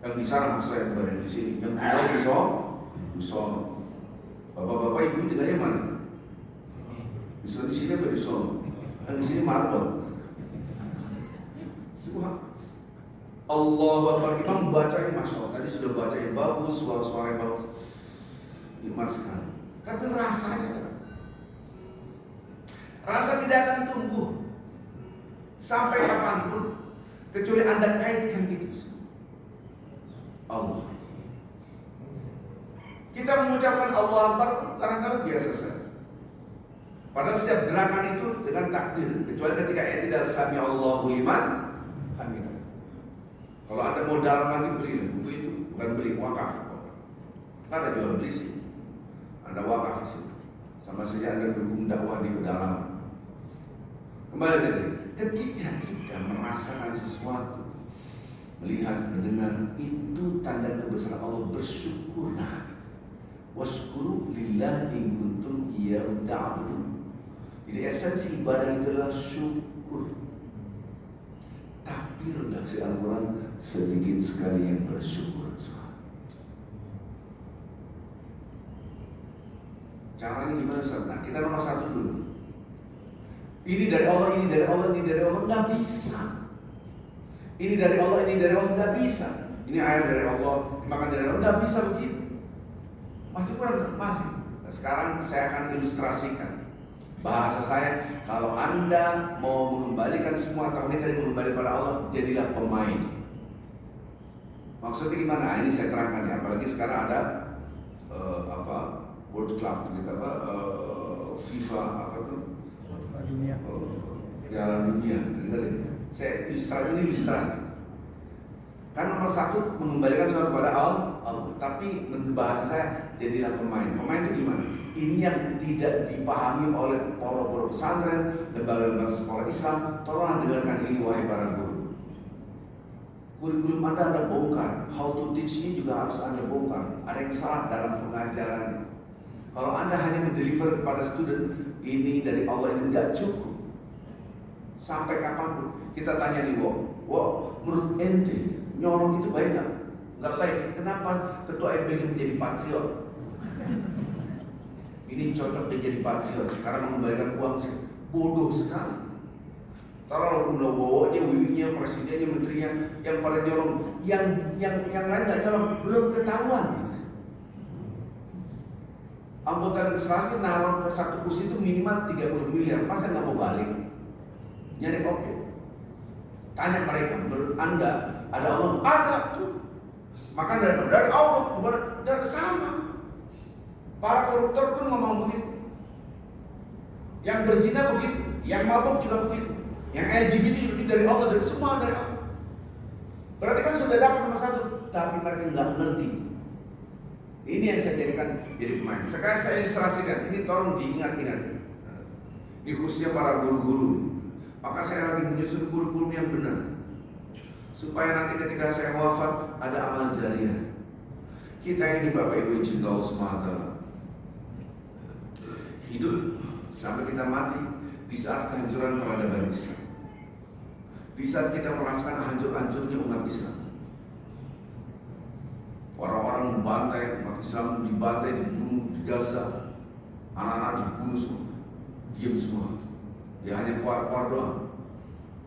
Yang di sana maksud saya kepada yang di sini, yang di sono. Bapak-bapak ibu tinggalnya mana? Di sini apa di sono? Yang di sini marbot. Subhanallah. Allahu Akbar. Imam bacanya masya Allah. Tadi sudah bacanya bagus, suara-suara yang bagus. Nikmat sekali. Tapi rasanya, rasa tidak akan tumbuh sampai kapanpun kecuali Anda kaitkan itu. Allah. Kita mengucapkan Allah Akbar kadang-kadang biasa saja. Padahal setiap gerakan itu dengan takdir, kecuali ketika i'tidal sami Allahu liman hamidah. Kalau Anda mau dalam lagi beli buku itu, bukan beli, wakaf. Nggak ada jual beli sih. Anda wakaf sih. Sama saja Anda dukung dakwah di pedalaman. Kembali tadi, ketika kita merasakan sesuatu, melihat, mendengar, itu tanda kebesaran Allah, bersyukurlah. Washkuru lillahi in kuntum iyyahu ta'budun. Jadi esensi ibadah itu adalah syukur. Tapi redaksi Al-Quran sedikit sekali yang bersyukur. Caranya gimana? Nah, kita nomor satu dulu. Ini dari Allah, ini dari Allah, ini dari Allah, nggak bisa. Ini dari Allah, ini dari Allah, nggak bisa. Ini air dari Allah, makan dari Allah, nggak bisa begitu. Masih kurang, masih. Nah, sekarang saya akan ilustrasikan. Bahasa saya, kalau Anda mau mengembalikan semua tauhid dari mengembali pada Allah, jadilah pemain. Maksudnya gimana? Nah, ini saya terangkan ya. Apalagi sekarang ada World Club, gitu, FIFA, apa tuh? Dunia. Piala Dunia, dengerin. Saya ilustrasi. Kan nomor satu mengembalikan sesuatu kepada Allah, tapi bahasa saya jadilah pemain. Pemain itu gimana? Ini yang tidak dipahami oleh para pesantren, lembaga-lembaga sekolah Islam. Tolonglah dengarkan ini, wahai para guru. Kurikulum Anda bongkar, how to teach ini juga harus Anda bongkar. Ada yang salah dalam pengajaran. Kalau Anda hanya mendeliver kepada student, ini dari Allah, ini nggak cukup. Sampai kapanpun kita tanya nih, wow, menurut ente nyolong itu baik nggak? Nggak baik. Kenapa ketua MPG menjadi patriot? Ini cocok dia jadi patriot karena mengembalikan uang sih. Bodoh sekali. Taruh udah bawa dia wiwinya, presidennya, menterinya yang pada nyolong, yang lain nggak nyolong, belum ketahuan. Anggota legislatif naruh ke satu kursi itu minimal 30 miliar, masa nggak mau balik? Nyari objek. Tanya mereka, menurut Anda ada Allah? Ada tuh. Maka dari Allah dari sama. Para koruptor pun ngomong begitu. Yang berzina begitu, yang mabuk juga begitu, yang LGBT juga dari Allah, dari semua dari Allah. Berarti kan sudah dapat nomor satu, tapi mereka nggak ngerti. Ini yang saya jadikan jadi pemain. Sekarang saya ilustrasikan. Ini tolong diingat-ingat. Ini khususnya para guru-guru. Maka saya lagi menyusun kurikulum yang benar, supaya nanti ketika saya wafat ada amal jariah. Kita ini Bapak Ibu cinta Allah SWT, hidup sampai kita mati di saat kehancuran peradaban Islam, di saat kita merasakan hancur-hancurnya umat Islam. Orang-orang membantai umat Islam, dibantai, dibunuh di Gaza, anak-anak dibunuh semua, diam semua. Dia hanya keluar-keluar doang.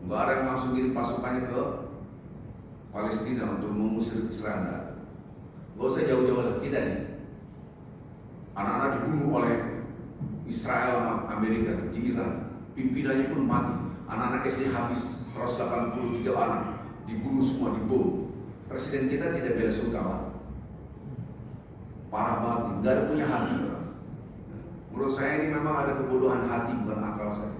Nggak ada yang langsung ngirim pasukannya ke Palestina untuk mengusir Israel. Nggak usah jauh-jauh lah, kita nih. Anak-anak dibunuh oleh Israel sama Amerika di Iran. Pimpinannya pun mati. Anak-anak SD habis 183 orang, dibunuh semua, dibom. Presiden kita tidak bela sungkawa. Parah banget, nggak ada punya hati. Menurut saya ini memang ada kebodohan hati, bukan akal saya.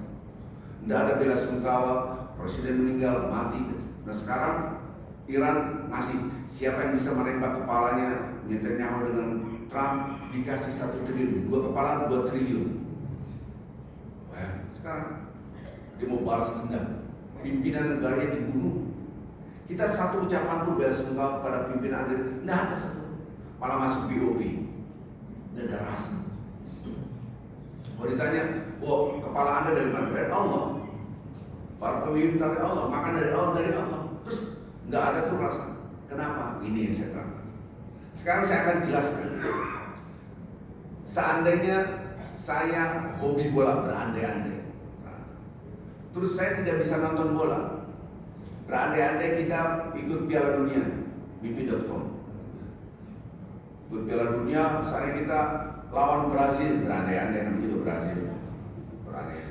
Nggak ada bela sungkawa, presiden meninggal, mati. Nah sekarang Iran masih siapa yang bisa menembak kepalanya Netanyahu dengan Trump dikasih 1 triliun, 2 kepala 2 triliun. Sekarang dia mau balas dendam, pimpinan negaranya dibunuh. Kita satu ucapan pun bela sungkawa kepada pimpinan Anda, nggak ada satu. Malah masuk BOP, nggak ada rasa. Kalau ditanya, kepala Anda dari mana? Dari Allah. Para pemimpin dari Allah, makan dari Allah, Terus nggak ada tuh rasa. Kenapa? Ini yang saya terangkan. Sekarang saya akan jelaskan. Seandainya saya hobi bola, berandai-andai. Terus saya tidak bisa nonton bola. Berandai-andai kita ikut Piala Dunia, mimpi.com. Ikut Piala Dunia, misalnya kita lawan Brazil, berandai-andai namanya itu Brazil. Berandai.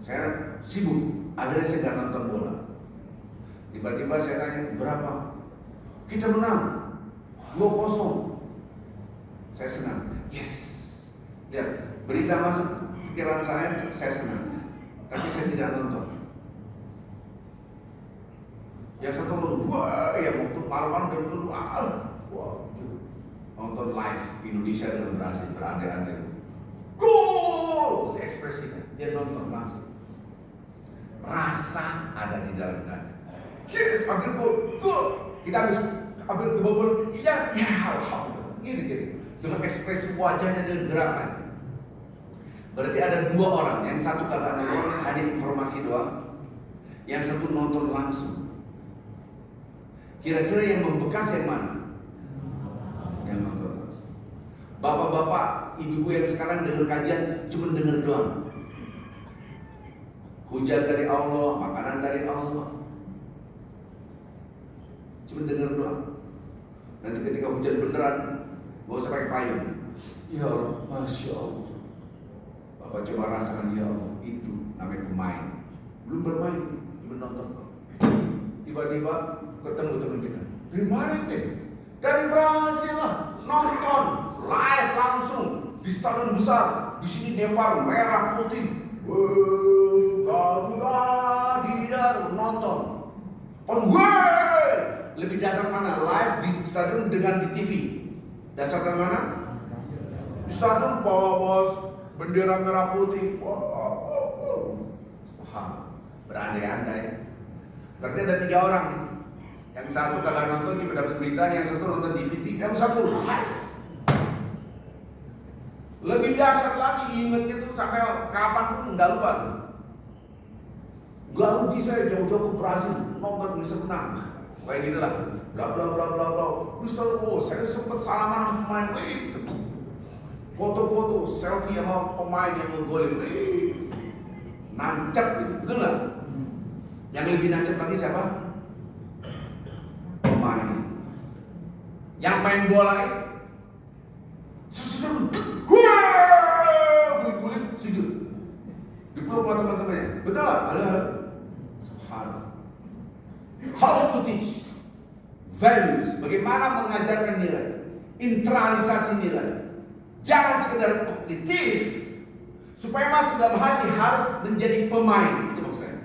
Saya sibuk, akhirnya saya nggak nonton bola. Tiba-tiba saya tanya, berapa? Kita menang 2-0. Saya senang. Yes. Lihat, berita masuk pikiran saya senang, tapi saya tidak nonton. Yang satu ngomong, wah, yang waktu malam dan wah, nonton live Indonesia dan Brasil berandai-andai. Gol, ekspresinya dia nonton langsung. Rasa ada di dalam dada. Yes, ambil gol. Kita habis ambil kebobolan, iya, alhamdulillah. Gitu. Dengan ekspresi wajahnya dan gerakan. Berarti ada dua orang, yang satu kata nonton hanya informasi doang, yang satu nonton langsung. Kira-kira yang membekas yang mana? Yang nonton langsung. Bapak-bapak, ibu-ibu yang sekarang dengar kajian cuma dengar doang. Hujan dari Allah, makanan dari Allah, cuma dengar doang. Nanti ketika hujan beneran, gak usah pakai payung. Ya Allah, Masya Allah. Bapak coba rasakan, ya Allah, itu namanya pemain. Belum bermain, cuma nonton. Tiba-tiba ketemu teman kita. Dari mana itu? Dari Brasil lah. Nonton live langsung di stadion besar. Di sini Nepal merah putih. Garuda Didar nonton. Lebih dasar mana? Live di stadion dengan di TV. Dasarkan mana? Di stadion bawa bendera merah putih. Berandai-andai. Berarti ada 3 orang. Yang satu kagak nonton cuma dapat berita, yang satu nonton DVD, yang satu live. Lebih dasar lagi ingetnya tuh sampai kapan pun nggak lupa tuh. Nggak rugi saya jauh-jauh ke Brasil nonton bisa menang. Kayak gitulah. Bla bla bla bla bla. Terus saya sempat salaman sama pemain, foto-foto selfie sama pemain yang ngegolin, nancep gitu, betul nggak? Yang lebih nancep lagi siapa? Pemain. Yang main bola itu guling-guling sujud. Dipeluk sama teman-temannya. Betul nggak? Ada. Subhanallah. How to teach values. Bagaimana mengajarkan nilai, internalisasi nilai. Jangan sekedar kognitif. Supaya masuk dalam hati harus menjadi pemain. Itu maksudnya.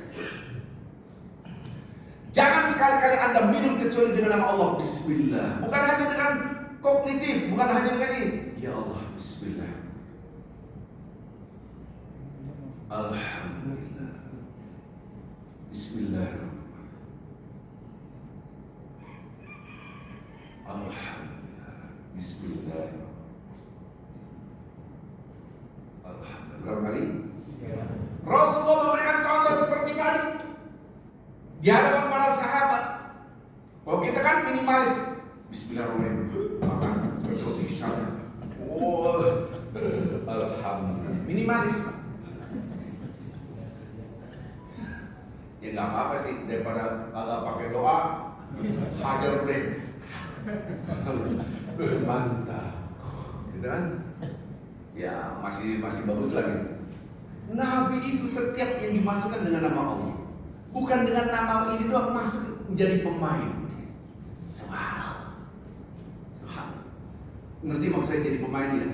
Jangan sekali-kali Anda minum kecuali dengan nama Allah. Bismillah. Bukan hanya dengan kognitif, bukan hanya dengan ini. Ya Allah, Bismillah. Alhamdulillah. Bismillah. Alhamdulillah. Bismillah. Alhamdulillah. Berapa kali? Rasulullah memberikan contoh seperti tadi di hadapan para sahabat. Kalau kita kan minimalis, Bismillahirrahmanirrahim, makan berdoa syariat. Alhamdulillah, minimalis. Ya nggak apa-apa sih, daripada agak pakai doa, hajar deh. Mantap, gitu kan? Ya masih bagus lagi. Nabi itu setiap yang dimasukkan dengan nama Allah, bukan dengan nama ini doang, masuk menjadi pemain. Subhanallah. Ngerti maksudnya jadi pemain ya?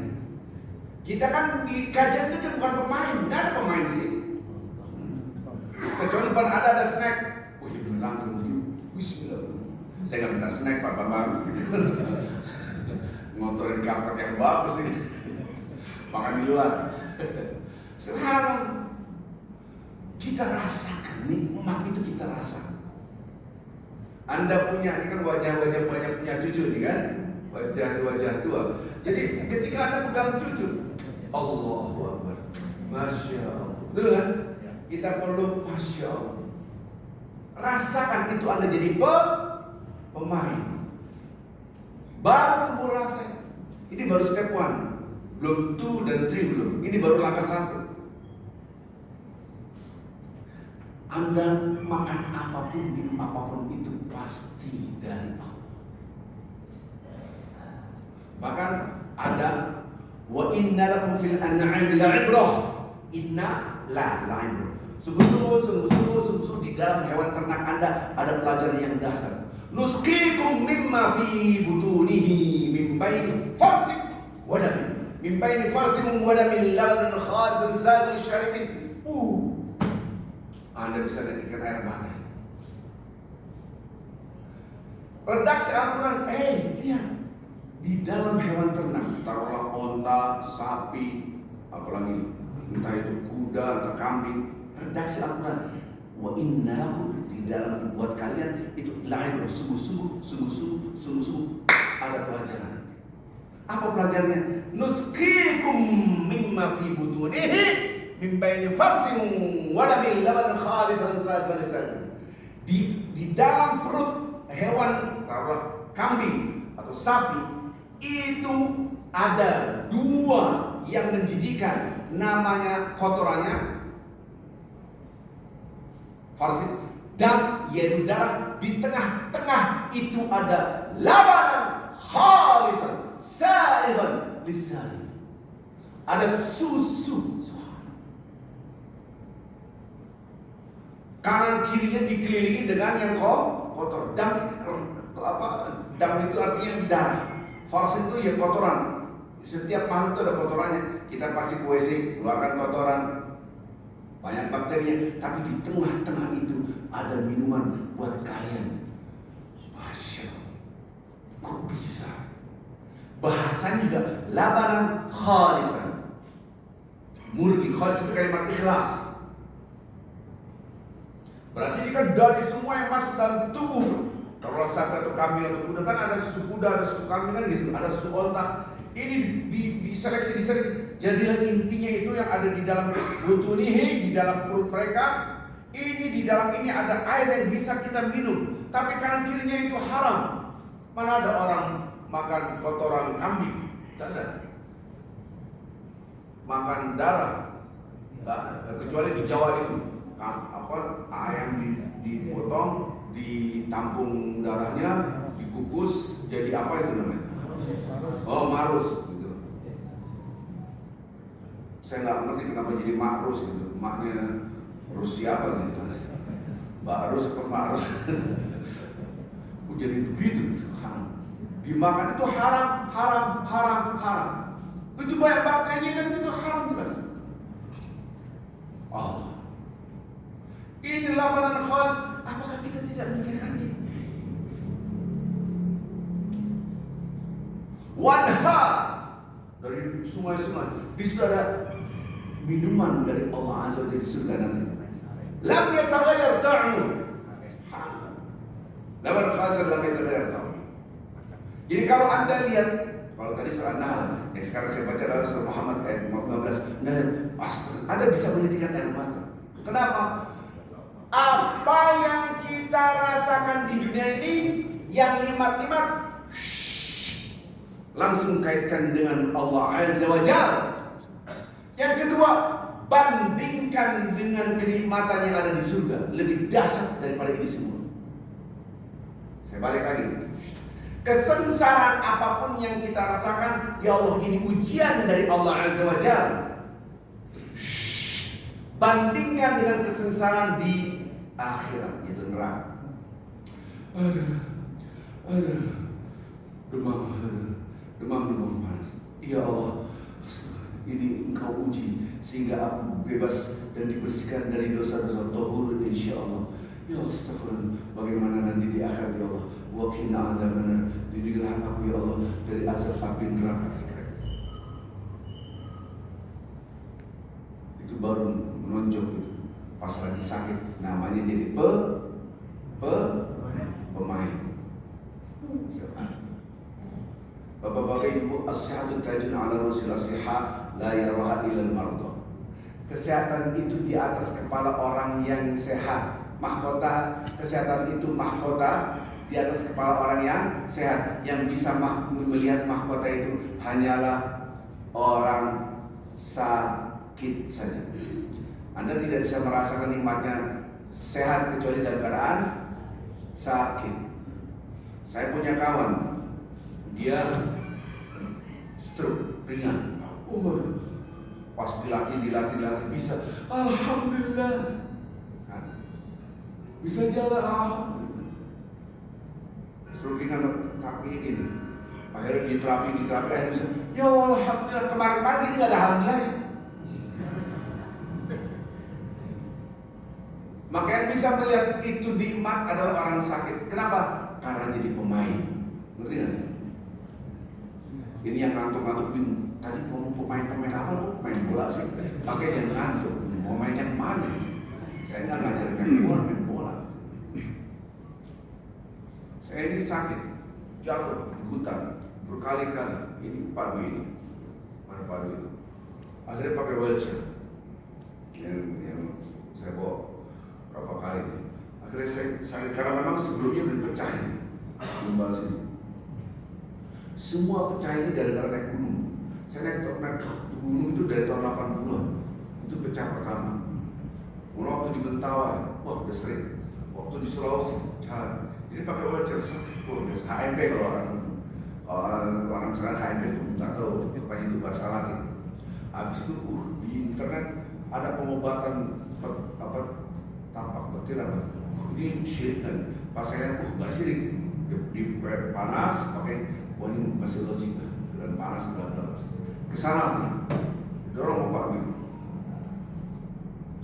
Kita kan di kajian itu bukan pemain, nggak ada pemain di sini. Kecuali pada ada snack. Oh iya bener langsung. Bismillah. Saya nggak minta snack Pak Bambang. Ngotorin karpet yang bagus nih. Makan di luar. Sekarang kita rasakan nikmat itu kita rasakan. Anda punya, ini kan wajah-wajah banyak punya cucu nih kan, wajah tua. Jadi ketika Anda pegang cucu, Allahu Akbar, Masya Allah, betul kan? Kita perlu Masya Allah. Rasakan itu Anda jadi pemain. Baru tumbuh rasanya. Ini baru step 1, belum 2 dan 3 belum. Ini baru langkah 1. Anda makan apapun, minum apapun itu pasti dari Allah. Bahkan ada wa inna lakum fil an'ami la'ibrah. Inna la'ibrah. Sungguh-sungguh di dalam hewan ternak Anda ada pelajaran yang dasar. Nusqikum mimma fi butunihi min bain fasik wa dam. min baini farsin wa damin labanin khalisan saghil syaribin. Anda bisa netikan air mata. Redaksi Al-Quran, lihat, di dalam hewan ternak, taruhlah onta, sapi, apalagi entah itu kuda atau kambing. Redaksi Al-Quran, wa inna lakum, di dalam buat kalian itu la'ibra, sungguh-sungguh ada pelajaran. Apa pelajarannya? Nusqikum mimma fi butunihi min baini farsin wa damin labanin khalisan saghil syaribin. Di dalam perut hewan, taruhlah kambing atau sapi, itu ada dua yang menjijikan, namanya kotorannya farsin, dam yaitu darah. Di tengah-tengah itu ada labanan khalisan sa'igan lisan, ada susu. Kanan kirinya dikelilingi dengan yang kotor. Dam itu artinya darah. Farsin itu ya kotoran. Setiap makhluk itu ada kotorannya. Kita pasti ke WC, keluarkan kotoran, banyak bakterinya. Tapi di tengah-tengah itu ada minuman buat kalian. Masya Allah, kok bisa? Bahasanya juga labanan khalisan, murni. Khalis itu kalimat ikhlas. Berarti ini kan dari semua yang masuk dalam tubuh. Kalau sapi atau kambing atau kuda kan ada susu kuda, ada susu kambing kan gitu, ada susu onta. Ini diseleksi. Jadilah intinya itu yang ada di dalam butunihi, di dalam perut mereka. Ini di dalam ini ada air yang bisa kita minum. Tapi kanan kirinya itu haram. Mana ada orang makan kotoran kambing? Tidak ada. Makan darah? Tidak ada. Kecuali di Jawa itu. Ayam dipotong, ditampung darahnya, dikukus, jadi apa itu namanya? Marus gitu. Saya nggak ngerti kenapa jadi makrus gitu. Maknya Rusia apa gitu? Mbak Rus apa Makrus? Jadi begitu. Dimakan itu haram. Itu banyak bakterinya dan itu haram jelas. Ini labanan khalis. Apakah kita tidak memikirkan ini? Wanha, dari sungai-sungai. Di situ ada minuman dari Allah Azza wa Jalla di surga nanti. Lam yataghayyar ta'mu. Labanan khalis lam yataghayyar ta'mu. Jadi kalau Anda lihat, kalau tadi surah Nahl, yang sekarang saya baca adalah surah Muhammad ayat 15. Anda bisa menitikan air mata. Kenapa? Apa yang kita rasakan di dunia ini, yang nikmat-nikmat, langsung kaitkan dengan Allah Azza wa Jalla. Yang kedua, bandingkan dengan kenikmatan yang ada di surga, lebih dahsyat daripada ini semua. Saya balik lagi. Kesengsaraan apapun yang kita rasakan, ya Allah, ini ujian dari Allah Azza wa Jalla. Bandingkan dengan kesengsaraan di akhirat, yaitu neraka. Ada demam panas. Ya Allah, ini Engkau uji sehingga aku bebas dan dibersihkan dari dosa-dosa tahur, insyaallah. Ya astagfirullah, bagaimana nanti di akhirat ya Allah? Wa qina adzabannar, lindungilah aku ya Allah dari azab api neraka. Itu baru menonjol itu. Pas lagi sakit, namanya jadi pemain. Bapak-bapak ibu, as-sihhatu tajun ala rusil as-sihha la yaraha illa al-marda. Kesehatan itu di atas kepala orang yang sehat. Mahkota kesehatan itu mahkota di atas kepala orang yang sehat. Yang bisa melihat mahkota itu hanyalah orang sakit saja. Anda tidak bisa merasakan nikmatnya sehat kecuali dalam keadaan sakit. Saya punya kawan, dia stroke ringan. Pas dilatih bisa. Alhamdulillah. Bisa jalan. Stroke ringan kaki ini. Akhirnya diterapi, akhirnya bisa, ya alhamdulillah, kemarin ini nggak ada alhamdulillah. Makanya bisa melihat itu nikmat adalah orang sakit. Kenapa? Karena jadi pemain. Ngerti nggak? Ini yang ngantuk-ngantuk bingung. Tadi mau pemain apa lu? Main bola sih. Makanya yang ngantuk. Mau main yang mana? Saya nggak ngajarin main bola. Saya ini sakit, jatuh di hutan berkali-kali. Ini padu ini, mana padu itu? Akhirnya pakai wheelchair. Yang saya bawa berapa kali. Akhirnya saya karena memang sebelumnya udah pecah ini, membahas ini. Semua pecah ini gara-gara naik gunung. Saya naik gunung itu dari tahun 80-an. Itu pecah pertama. Waktu di Mentawai, wah udah sering. Waktu di Sulawesi, jalan. Jadi pakai wheelchair sakit pun. HMP kalau orang sekarang HMP itu nggak tahu apa itu bahasa lagi. Habis itu di internet ada pengobatan tampak petir apa? Ini syirik kan? Pas saya nggak syirik. Di panas pakai ini masih logik dan panas benar. Kesana nih, dorong opak gitu.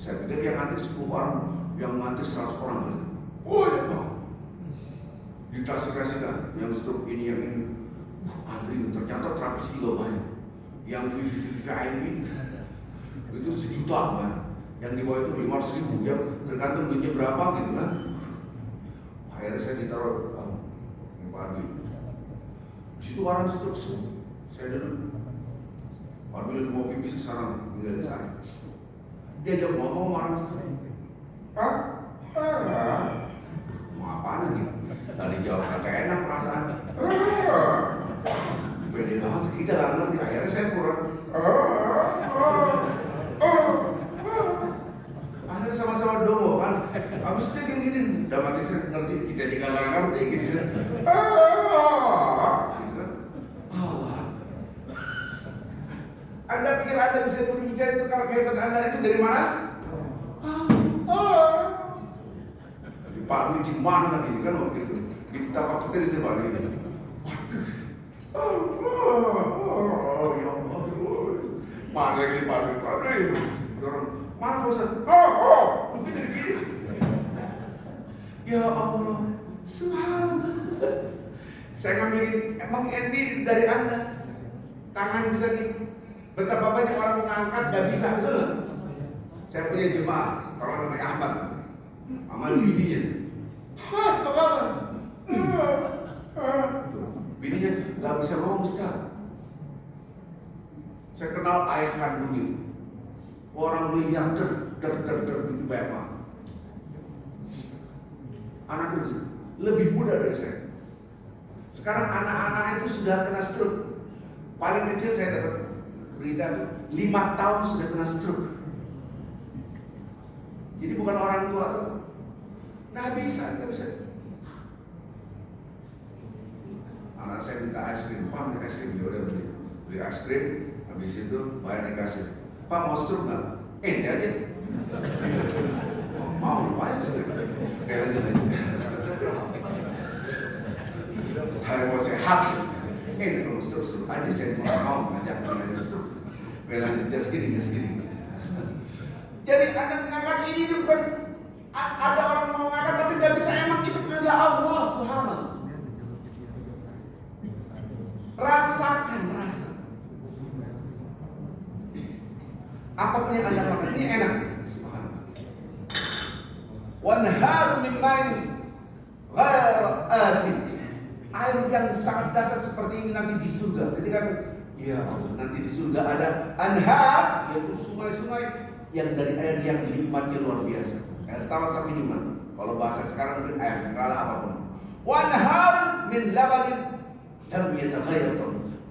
Saya pikir yang ngantri 10 orang, yang ngantri 100 orang gitu. Oh ya bang, dikasih-kasihkan yang stroke ini, yang ini. Antri ternyata terapis juga banyak. Yang VIP itu 1 juta kan. Yang di bawah itu 500.000, ya tergantung duitnya berapa gitu kan. Akhirnya saya ditaruh pagi. Di situ orang stroke semua. Saya duduk. Ambil mau pipis ke sana, tinggal saya. Dia jawab ngomong orang stroke. Mau apaan lagi? Tadi jawab kagak enak perasaan. Beda banget, kita nggak ngerti. Akhirnya saya kurang. Akhirnya sama-sama dongo kan. Habis itu gini-gini, udah mati saya ngerti. Kita juga nggak ngerti gitu. Gitu kan. Allah. Anda pikir Anda bisa berbicara itu karena kehebatan Anda itu dari mana? Pak Dwi di mana lagi kan waktu itu? Di tapak petir itu Pak Dwi. Ya Allah. Mana lagi Pak Dwi? Mana bosan? Mungkin jadi gini. Ya Allah, subhanallah. Saya ngambilin, emang ini dari Anda. Tangan bisa gitu. Betapa banyak orang mengangkat gak bisa. Saya punya jemaah, orang namanya Ahmad. Amal bininya. Ahmad, apa kabar? Bininya gak bisa ngomong Ustaz. Saya kenal ayah kandungnya. Orang miliarder, begitu banyak banget. Anak begitu, lebih muda dari saya. Sekarang anak-anak itu sudah kena stroke. Paling kecil saya dapat berita itu 5 tahun sudah kena stroke. Jadi bukan orang tua tuh. Nggak bisa. Anak saya minta es krim, Pak minta es krim, dia udah beli es krim, habis itu bayar dikasih. Pak mau stroke nggak? Ini aja. Mau lupain sih. Kayak aja. Saya mau sehat. Ini kalau stroke aja saya mau ngajak stroke. Lanjut just kidding. Jadi Anda mengangkat ini bukan ada orang mau mengangkat tapi nggak bisa, emang itu kerja Allah subhanahu. Rasakan. Apapun yang Anda makan ini enak. Subhanallah. Wanharu min ma'in ghair asin. Air yang sangat dasar seperti ini nanti di surga. Ketika ya Allah, nanti di surga ada anhar, yaitu sungai-sungai yang dari air yang nikmatnya luar biasa. Air tawar minuman. Kalau bahasa sekarang mungkin air mineral apapun. Wanhar min labanin lam yataghayyar.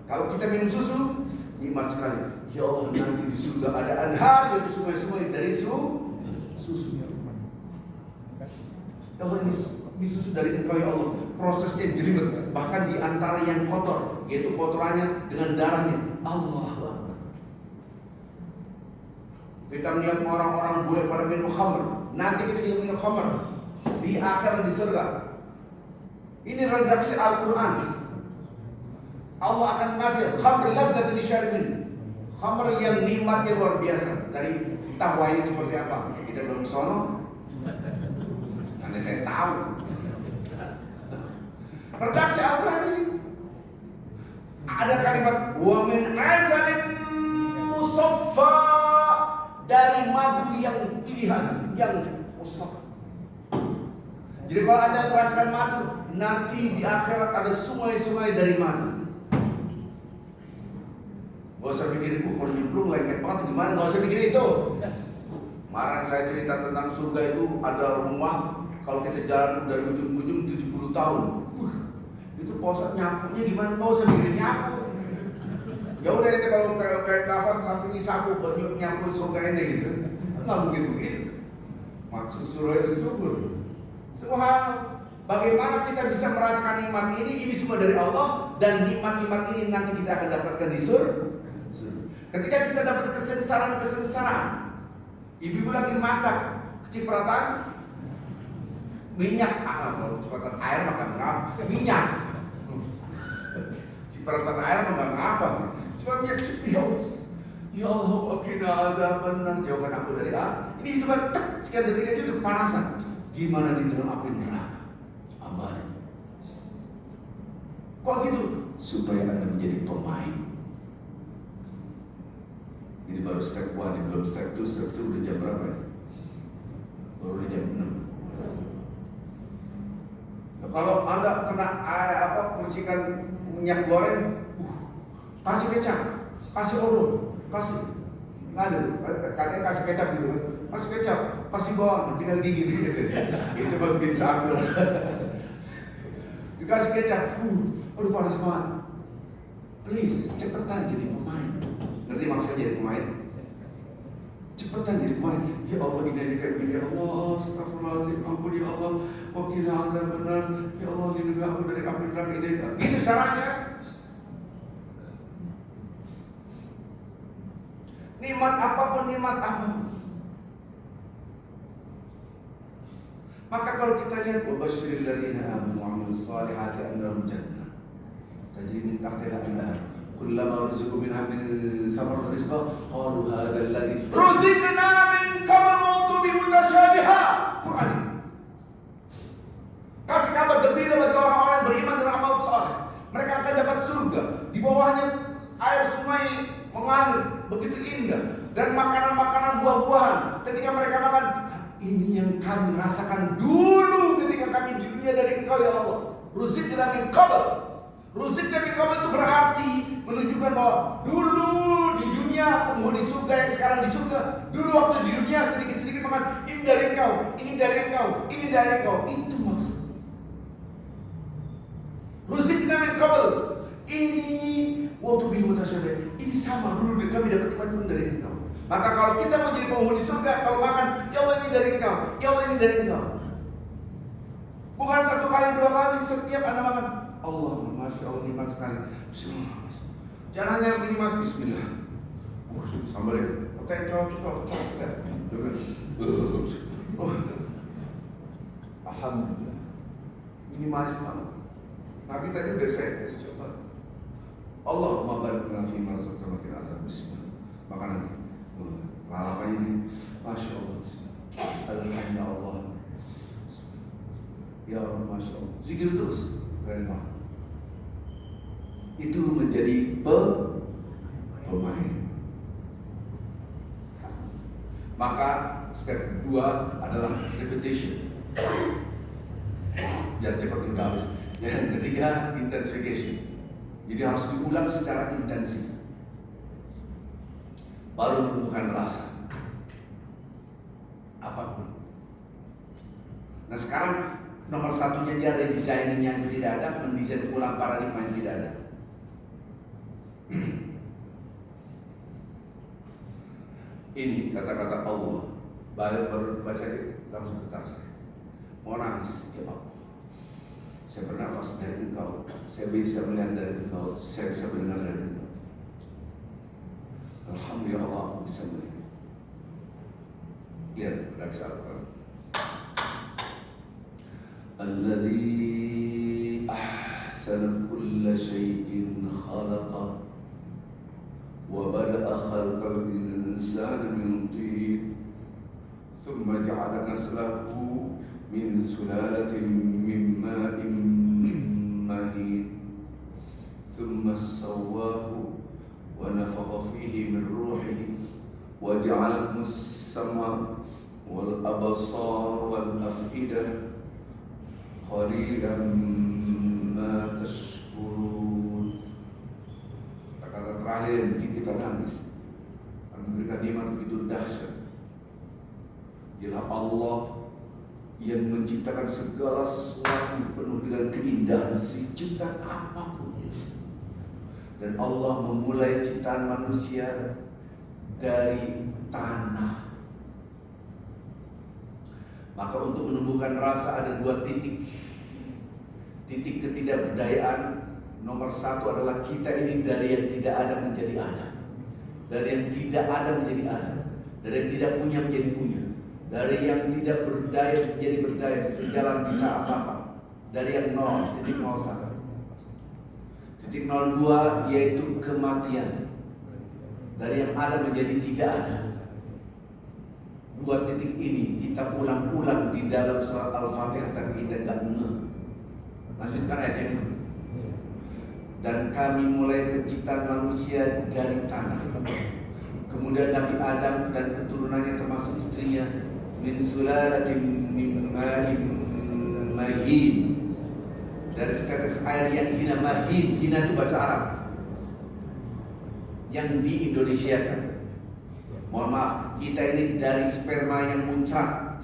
Kalau kita minum susu, nikmat sekali. Ya Allah, nanti di surga ada anhar, yaitu sungai-sungai dari susu. Ya Allah, ini susu dari Engkau ya Allah. Prosesnya jelimet, bahkan di antara yang kotor, yaitu kotorannya dengan darahnya. Allah Akbar. Kita melihat orang-orang boleh pada minum khamr. Nanti kita juga minum khamr di akhirat di surga. Ini redaksi Al-Quran. Allah akan ngasih khamr ladzat lisyaribin, khamr yang nikmatnya luar biasa. Dari tahu ini seperti apa? Kita belum sono, karena saya tahu. Redaksi Al-Quran ini ada kalimat wa min asalin musaffa, dari madu yang pilihan, yang musaffa. Jadi kalau Anda merasakan madu, nanti di akhirat ada sungai-sungai dari madu. Gak usah pikir, kalau nyemplung lengket banget gimana, gak usah pikir itu. Kemarin saya cerita tentang surga itu ada rumah, kalau kita jalan dari ujung-ujung 70 tahun. Itu posat nyapunya gimana, gak usah pikir nyapu. Ya udah itu kalau kayak kafan sampingnya sapu buat nyapu surga ini gitu. Nggak mungkin begitu. Maksud surga itu syukur. Semua hal. Bagaimana kita bisa merasakan nikmat ini semua dari Allah, dan nikmat-nikmat ini nanti kita akan dapatkan di surga. Ketika kita dapat kesengsaraan, ibu-ibu lagi masak kecipratan minyak, kalau kecipratan air maka ngapa? Minyak. Cipratan air maka ngapa? Cuma minyak. Ya Allah, akhirnya azaban nar. Jawaban aku dari A. Ini itu kan sekian detik aja udah kepanasan. Gimana di dalam api neraka? Aman. Kok gitu? Supaya Anda menjadi pemain. Ini baru step 1, ini belum step 2, step 2 udah jam berapa ya? Baru jam 6. Nah, kalau Anda kena percikan minyak goreng, kasih kecap, kasih odol, kasih. Nggak ada, katanya kasih kecap gitu. Kasih kecap, kasih bawang, tinggal gigit. Itu baru bikin sambal. Dikasih kecap, aduh panas banget. Please, cepetan jadi pemain. Ngerti maksudnya jadi pemain? Cepetan jadi pemain. Ya Allah, ini aja kayak begini. Ya Allah, astagfirullahaladzim, ampun ya Allah. Wakilnya azab benar. Ya Allah, lindungi aku dari api neraka ini. Gitu caranya. Nikmat apapun. Maka kalau kita lihat wabashiril ladzina amanu wa amilus solihati annahum jannah tajri min tahtiha al-anhar kullama ruziqu minha min thamaratin rizqan qalu hadzal ladzi ruziqna min qablu wa tubi mutasyabiha. Quran. Kasih kabar gembira bagi orang-orang yang beriman dan amal saleh. Mereka akan dapat surga. Di bawahnya air sungai mengalir begitu indah, dan makanan-makanan buah-buahan. Ketika mereka makan, ini yang kami rasakan dulu ketika kami di dunia dari Engkau ya Allah. Ruziqna min qabl. Ruziqna min qabl itu berarti menunjukkan bahwa dulu di dunia penghuni surga yang sekarang di surga, dulu waktu di dunia sedikit-sedikit makan, ini dari Engkau, ini dari Engkau, ini dari Engkau. Itu maksud Ruziqna min qabl. Ini waktu bi mutasyabih. Ini sama dulu kami dapat nikmat dari Engkau. Maka kalau kita mau jadi penghuni surga, kalau makan, ya Allah ini dari Engkau, ya Allah ini dari Engkau. Bukan satu kali, dua kali, setiap Anda makan, Allah, Masya Allah, nikmat sekali. Bismillah. Jangan hanya ini mas Bismillah. Sambal ya, otak cocok. Alhamdulillah. Ini manis banget. Nabi tadi udah saya coba. Allahumma barik lana fi ma razaqtana wa qina adzaban nar. Makanan lalapan ini, Masya Allah. Alhamdulillah Allah. Ya Allah, Masya Allah. Zikir terus, keren banget. Itu menjadi pemain. Maka step 2 adalah repetition. Biar cepat hingga habis. Yang ketiga, intensification. Jadi harus diulang secara intensif. Baru menumbuhkan rasa. Apapun. Nah sekarang nomor satunya dia redesigning yang tidak ada, mendesain ulang paradigma yang tidak ada. Ini kata-kata Allah. Baru baca itu langsung getar saya. Mau nangis, ya Allah. Saya bernafas dari Engkau, saya bisa melihat dari Engkau, saya bisa mendengar dari Engkau. Alhamdulillah Allah bisa melihat. Lihat redaksi Al-Quran. Alladzi ahsana kulla شيء خلقه وبدأ خلق الإنسان من طين ثم جعل نسله من سلالة من ماء مهين ثم سواه ونفخ فيه من روحه وجعل لكم السمع والأبصار والأفئدة قليلا ما تشكرون. Kata terakhir yang bikin kita nangis, memberikan nikmat begitu dahsyat, ialah Allah yang menciptakan segala sesuatu penuh dengan keindahan, ciptaan apapun. Dan Allah memulai ciptaan manusia dari tanah. Maka untuk menumbuhkan rasa ada dua titik. Titik ketidakberdayaan nomor satu adalah kita ini dari yang tidak ada menjadi ada, dari yang tidak ada menjadi ada, dari yang tidak punya menjadi punya, dari yang tidak berdaya menjadi berdaya, sejalan bisa apa-apa, dari yang nol, titik 01. Titik 02 yaitu kematian, dari yang ada menjadi tidak ada. Dua titik ini kita ulang-ulang di dalam surat Al-Fatihah, tapi kita tidak ngeh. Lanjutkan ayat ini. Dan kami mulai penciptaan manusia dari tanah. Kemudian Nabi Adam dan keturunannya termasuk istrinya min sulalatin min ma'in mahin, dari setetes air yang hina. Mahin, hina itu bahasa Arab yang di Indonesia kan. Mohon maaf, kita ini dari sperma yang muncrat.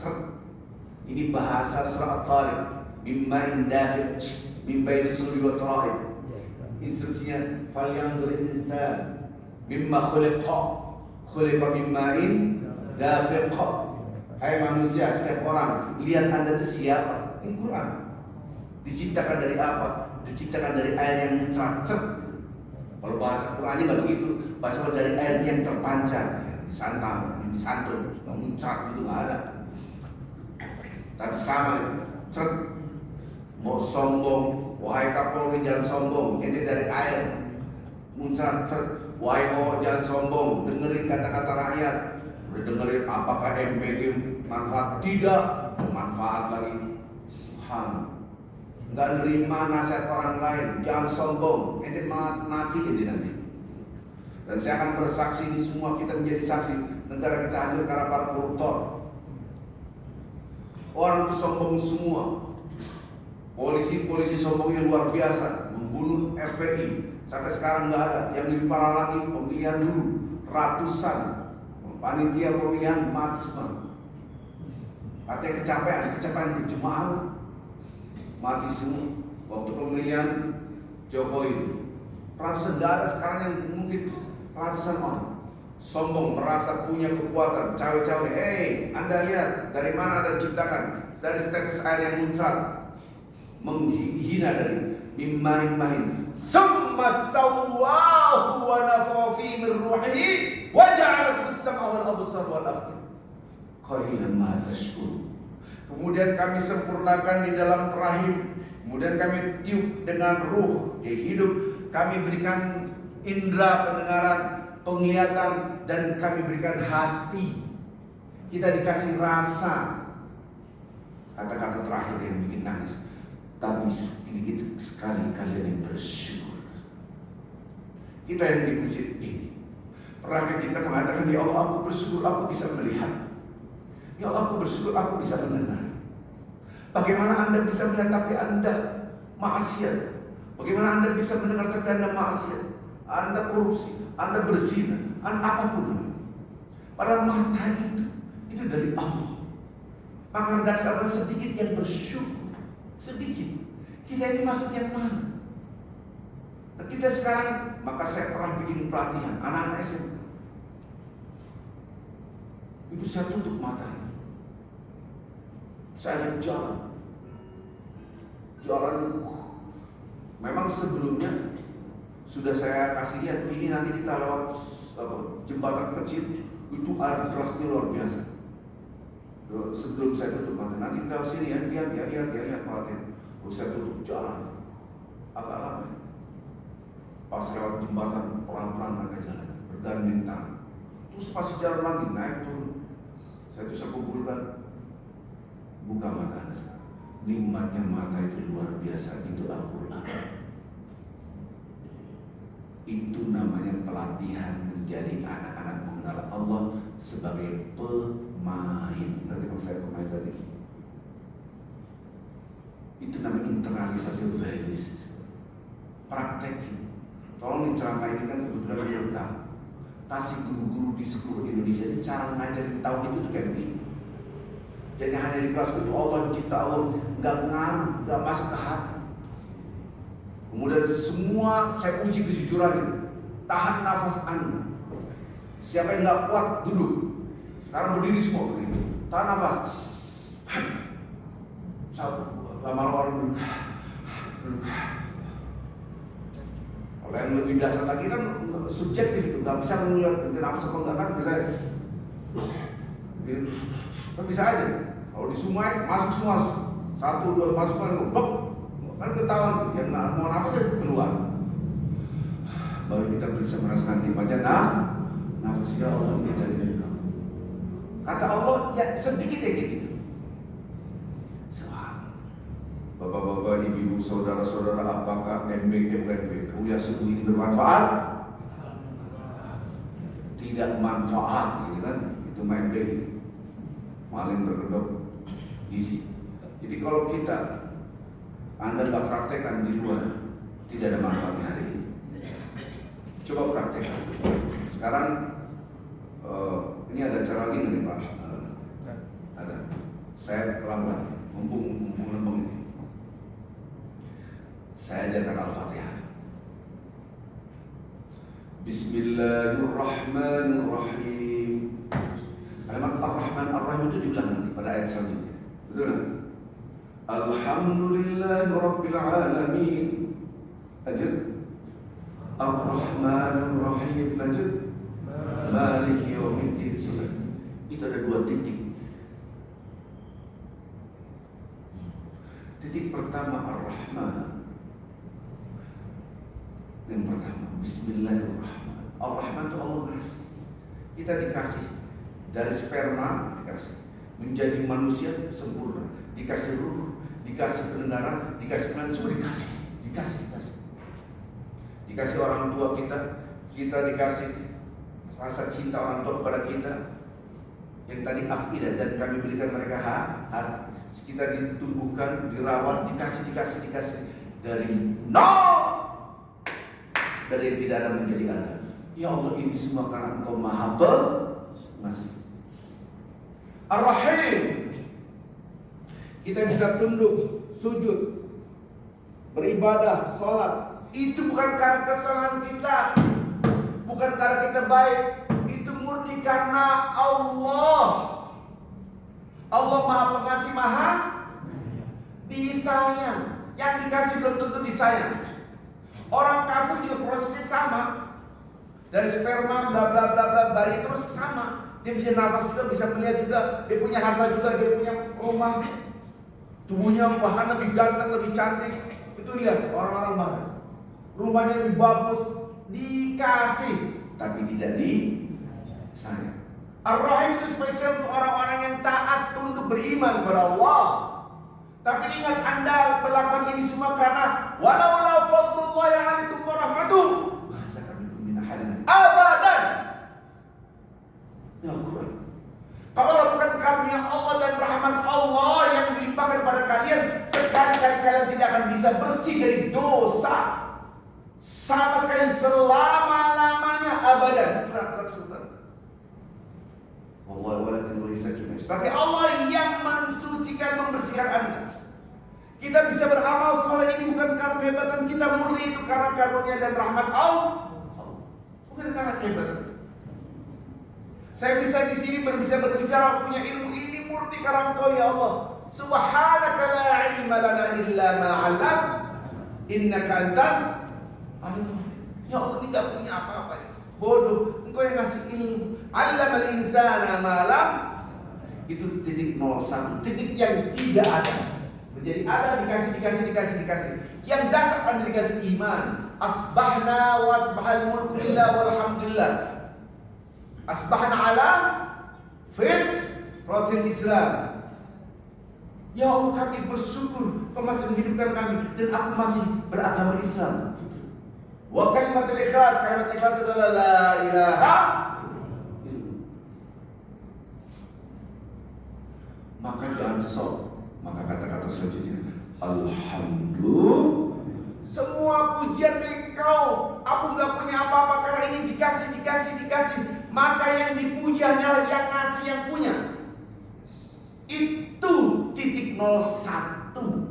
Ini bahasa surah At-Tariq. Mimmain dafiq min baini sulbi wa tara'ib. Instruksinya falyanzur insan mimma khuliqa mimma'in dafiq. Hai manusia, setiap orang, lihat Anda itu siapa? Ini Quran. Diciptakan dari apa? Diciptakan dari air yang muncrat. Kalau bahasa Qurannya nggak begitu. Bahasa dari air yang terpancar, disantun, muncrat itu nggak ada. Tapi sama, mau sombong, wahai Kapolri jangan sombong. Ini dari air muncrat, wahai kau jangan sombong. Dengerin kata-kata rakyat. Udah dengerin apakah MPG manfaat? Tidak, manfaat lagi. Nggak nerima nasihat orang lain, jangan sombong. Ini mati ini nanti. Dan saya akan bersaksi ini semua, kita menjadi saksi. Negara kita hancur karena para koruptor. Orang itu sombong semua. Polisi sombong yang luar biasa, membunuh FPI. Sampai sekarang nggak ada. Yang lebih parah lagi pemilihan dulu, ratusan panitia pemilihan mati semua. Artinya kecapean berjemaah mati semua. Waktu pemilihan Jokowi, ratusan, nggak ada sekarang yang mungkin ratusan orang. Sombong, merasa punya kekuatan, cawe-cawe. Anda lihat dari mana Anda diciptakan? Dari setetes air yang muncrat. Menghina dari mimmain. Tsumma sawwahu wa nafakha fihi min ruhihi wa ja'ala lakum as-sam'a wal absara wal af'ida. Qalilan ma tashkurun. Kemudian kami sempurnakan di dalam rahim. Kemudian kami tiup dengan ruh, hidup. Kami berikan indera pendengaran, penglihatan, dan kami berikan hati. Kita dikasih rasa. Kata-kata terakhir yang bikin nangis. Tapi sedikit sekali kalian yang bersyukur. Kita yang di masjid ini, pernahkah kita mengatakan, ya Allah aku bersyukur aku bisa melihat. Ya Allah aku bersyukur aku bisa mendengar. Bagaimana Anda bisa melihat tapi Anda maksiat? Bagaimana Anda bisa mendengar tapi Anda maksiat? Anda korupsi, Anda berzina, Anda apapun. Padahal mata itu dari Allah. Maka hendaknya sedikit yang bersyukur. Sedikit. Kita ini masuk yang mana? Nah, kita sekarang, maka saya pernah bikin pelatihan anak-anak SMA. Itu saya tutup matanya. Saya jalan. Memang sebelumnya sudah saya kasih lihat, ini nanti kita lewat jembatan kecil, itu air derasnya luar biasa. Sebelum saya tutup mata, nanti kita sini ya, lihat pelatihan. Saya tutup jalan agak lama. Pas lewat jembatan pelan-pelan mereka jalan, bergandeng tangan. Terus pas jalan lagi naik turun. Saya tuh kumpulkan, buka mata Anda sekarang. Nikmatnya mata itu luar biasa, itu Al-Quran. Itu namanya pelatihan menjadi anak-anak mengenal Allah sebagai pemain. Nanti kalau saya pemain tadi, itu namanya internalisasi values. Praktekin. Tolong ceramah ini kan kebetulan berutang. Kasih guru-guru di seluruh Indonesia ini cara ngajarin tauhid itu kayak begini. Jadi hanya di kelas itu Allah cipta Allah, nggak ngaruh, nggak masuk ke hati. Kemudian semua saya uji kejujuran, tahan nafas Anda. Siapa yang nggak kuat duduk. Sekarang berdiri semua begini. Tahan nafas. Satu, lama-lama duduk. Kalau yang lebih dasar lagi kan subjektif itu, nggak bisa melihat nafas apa enggak kan bisa. Kan bisa aja. Kalau di sungai masuk semua, 1, 2 masuk kan, blok, kan ketahuan yang nggak mau nafas ya keluar. Baru kita bisa merasakan nikmatnya. Nafas ya Allah ini dari kamu. Kata Allah ya sedikit ya gitu. Bapak-bapak, ibu-ibu, saudara-saudara, apakah MBG kuliah subuh ini bermanfaat? Tidak manfaat, gitu kan? Itu MBG. Maling berkedok isi. Jadi kalau Anda nggak praktekkan di luar, tidak ada manfaatnya hari ini. Coba praktekkan. Sekarang ini ada cara lagi nih Pak. Ada. Saya pelan-pelan, mumpung lembang ini. Saya ajarkan Al-Fatihah. Bismillahirrahmanirrahim. Kalimat Ar-Rahman Ar-Rahim itu dibilang nanti pada ayat selanjutnya. Betul kan? Alhamdulillahi Rabbil Alamin. Lanjut. Ar-Rahman Ar-Rahim. Lanjut. Maliki Yawmiddin. Selesai. Itu ada 2 titik. Titik pertama Ar-Rahman. Yang pertama Bismillahirrahmanirrahim. Ar-Rahman itu Allah kasih. Kita dikasih dari sperma, dikasih menjadi manusia sempurna, dikasih ruh, dikasih pendengaran, dikasih pelan, semua dikasih. Dikasih orang tua kita dikasih rasa cinta orang tua kepada kita yang tadi afidah, dan kami berikan mereka hati. Kita ditumbuhkan, dirawat, dikasih dari nol. Dari yang tidak ada menjadi ada. Ya Allah, ini semua karena Engkau Maha Pengasih. Ar-Rahim. Kita bisa tunduk, sujud, beribadah, sholat. Itu bukan karena kesalahan kita, bukan karena kita baik. Itu murni karena Allah. Allah Maha Pengasih, Maha disayang. Yang dikasih belum tentu disayang. Orang kafir juga prosesnya sama. Dari sperma bla bla bla bla bayi terus sama. Dia bisa nafas juga, bisa melihat juga, dia punya harta juga, dia punya rumah. Tubuhnya bahkan lebih ganteng, lebih cantik. Itu lihat orang-orang barat. Rumahnya lebih bagus, dikasih tapi tidak disayang. Ar-Rahim itu spesial untuk orang-orang yang taat, tunduk, beriman kepada Allah. Tapi ingat, Anda melakukan ini semua karena walaula fadlullahi 'alaikum wa rahmatuh masa kami min ahadin abadan. Ya Quran. Kalau bukan karunia Allah dan rahmat Allah yang dilimpahkan kepada kalian, sekali-kali kalian tidak akan bisa bersih dari dosa sama sekali selama-lamanya abadan. Tapi Allah yang mensucikan, membersihkan Anda. Kita bisa beramal soleh ini bukan karena kehebatan kita, murni itu karena karunia dan rahmat Allah. Bukan karena kehebatan. Saya bisa di sini bisa berbicara, punya ilmu ini murni karena Engkau ya Allah. Subhanaka la ilma lana illa ma 'allam innaka antal alim. Ya Allah, tidak punya apa-apa. Bodoh, Engkau yang ngasih ilmu. 'Allamal insana ma lam. Itu titik 01, titik yang tidak ada menjadi ada, dikasih. Yang dasar Anda dikasih iman, asbahna wa asbahal mulku lillah walhamdulillah. Asbahna ala fitratil Islam. Ya Allah, kami bersyukur Kau masih menghidupkan kami dan aku masih beragama Islam. Wa kalimatul ikhlas, kalimat ikhlas adalah la ilaha illallah. Maka jangan sok. Maka kata-kata selanjutnya, alhamdulillah. Semua pujian milik Kau. Aku nggak punya apa-apa karena ini dikasih. Maka yang dipuji hanyalah yang ngasih, yang punya. Itu titik 01.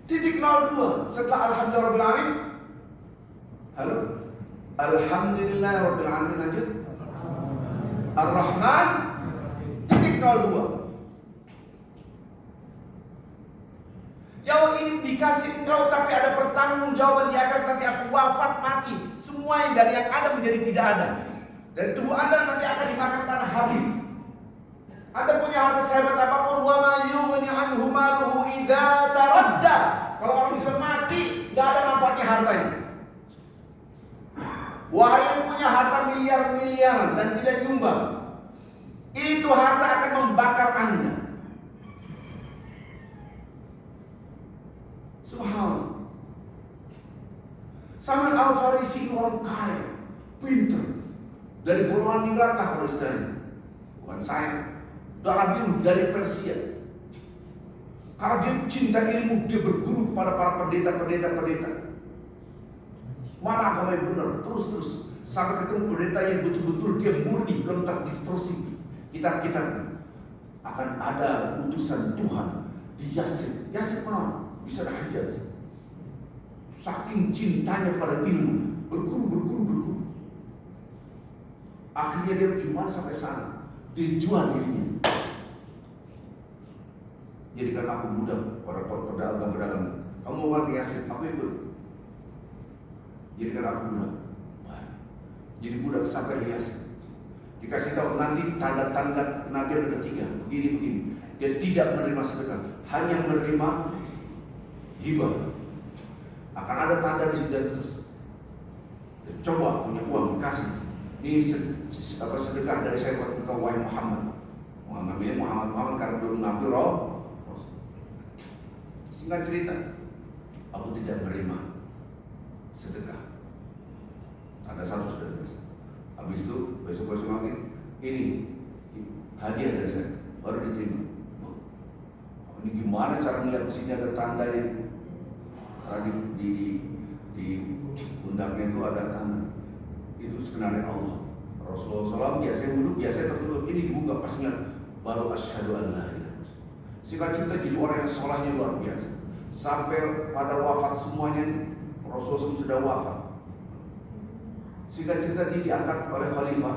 Titik 02 setelah alhamdulillah rabbil alamin. Halo. Alhamdulillah rabbil alamin, lanjut. Ar-Rahman. Titik 02. Ya Allah, ini dikasih Engkau tapi ada pertanggungjawaban di akhirat. Nanti aku wafat mati, semua yang dari yang ada menjadi tidak ada. Dan tubuh Anda nanti akan dimakan tanah habis. Anda punya harta sehebat apapun, wa ma yughni anhu maluhu idza taradda. Kalau orang sudah mati, enggak ada manfaatnya hartanya. Wahai yang punya harta miliar-miliaran dan tidak nyumbang, itu harta akan membakar Anda. Subhanallah. Salman Al-Farisi orang kaya, pintar, dari golongan ningrat lah kalau istilahnya. Bukan saya. Darah biru dari Persia. Karena dia cinta ilmu, dia berguru kepada para pendeta-pendeta. Mana agama yang benar, terus sampai ketemu pendeta yang betul-betul dia murni, belum terdistorsi kitab-kitabnya. Akan ada utusan Tuhan di Yasrib. Yasrib mana? Bisa ada Hijaz. Saking cintanya pada ilmu, berguru. Akhirnya dia gimana sampai sana? Dia jual dirinya. Jadikan aku budak pada pedagang. Kamu mau ke Yasrib, aku ikut. Jadikan aku budak. Jadi budak sampai di Yasrib. Dikasih tahu nanti tanda-tanda kenabian ada 3. Begini. Dia tidak menerima sedekah, hanya menerima hibah. Akan ada tanda di sini dan seterusnya. Coba punya uang kasih. Ini sedekah dari saya buat engkau wahai Muhammad. Mengambilnya Muhammad karena belum mengambil roh. Singkat cerita, aku tidak menerima sedekah. Ada satu sudah dikasih. Habis itu besok lagi ini hadiah dari saya baru diterima. Ini gimana cara melihat di sini ada tanda yang di undangnya itu ada tanda. Itu skenario Allah. Rasulullah SAW biasanya tertutup, ini dibuka pas ingat baru asyhadu an la ilaha illallah. Singkat cerita jadi orang yang solehnya luar biasa. Sampai pada wafat semuanya Rasulullah SAW sudah wafat. Singkat cerita dia diangkat oleh khalifah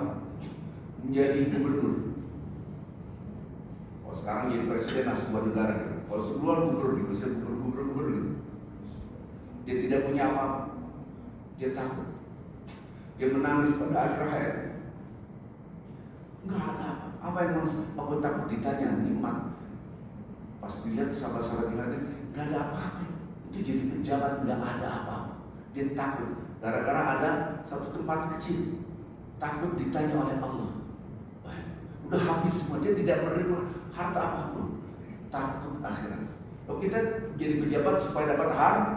menjadi gubernur. Oh sekarang jadi presiden sebuah negara. Kalau sebelum gubernur di Mesir gubernur gitu. Dia tidak punya apa-apa. Dia takut. Dia menangis pada akhir hayat. Enggak ada apa. Apa yang harus aku takut ditanya nikmat. Pas dilihat sahabat-sahabat dilihat, enggak ada apa-apa. Itu jadi pejabat enggak ada apa-apa. Dia takut gara-gara ada satu tempat kecil. Takut ditanya oleh Allah. Udah habis semua, dia tidak menerima harta apapun. Takut akhirat. Kalau kita jadi pejabat supaya dapat harta.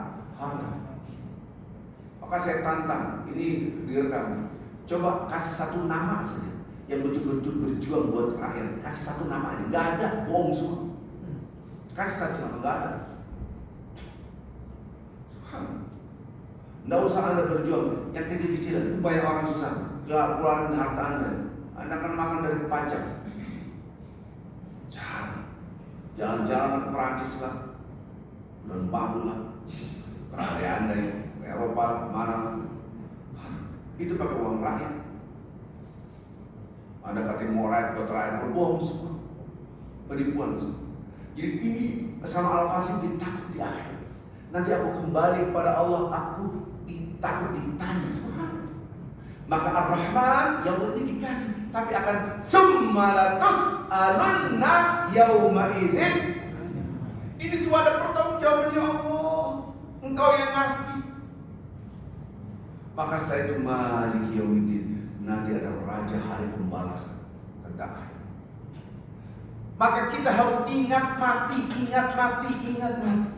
Maka saya tantang, ini direkam. Coba kasih satu nama saja yang betul-betul berjuang buat rakyat. Kasih satu nama aja, nggak ada, bohong semua. Kasih satu nama, nggak ada. Nggak usah Anda berjuang yang kecil-kecilan, supaya orang susah keluarin harta Anda akan makan dari pajak. Jalan-jalan ke Perancis lah, bulan Bambu lah, perayaan Anda yang Eropa mana itu pakai uang rakyat. Ada kata mau rakyat buat rakyat berbohong semua, penipuan semua. Jadi ini sama Al-Fasih ditakut di akhir. Nanti aku kembali kepada Allah, aku takut ditanya semua. Maka Ar-Rahman yang ini dikasih, tapi akan summa la tus'alunna yauma idzin. Ini semua ada pertanggungjawaban, ya Allah. Engkau yang ngasih. Maka setelah itu Maliki Yaumiddin, nanti ada raja hari pembalasan tentang akhir. Maka kita harus ingat mati, ingat mati, ingat mati.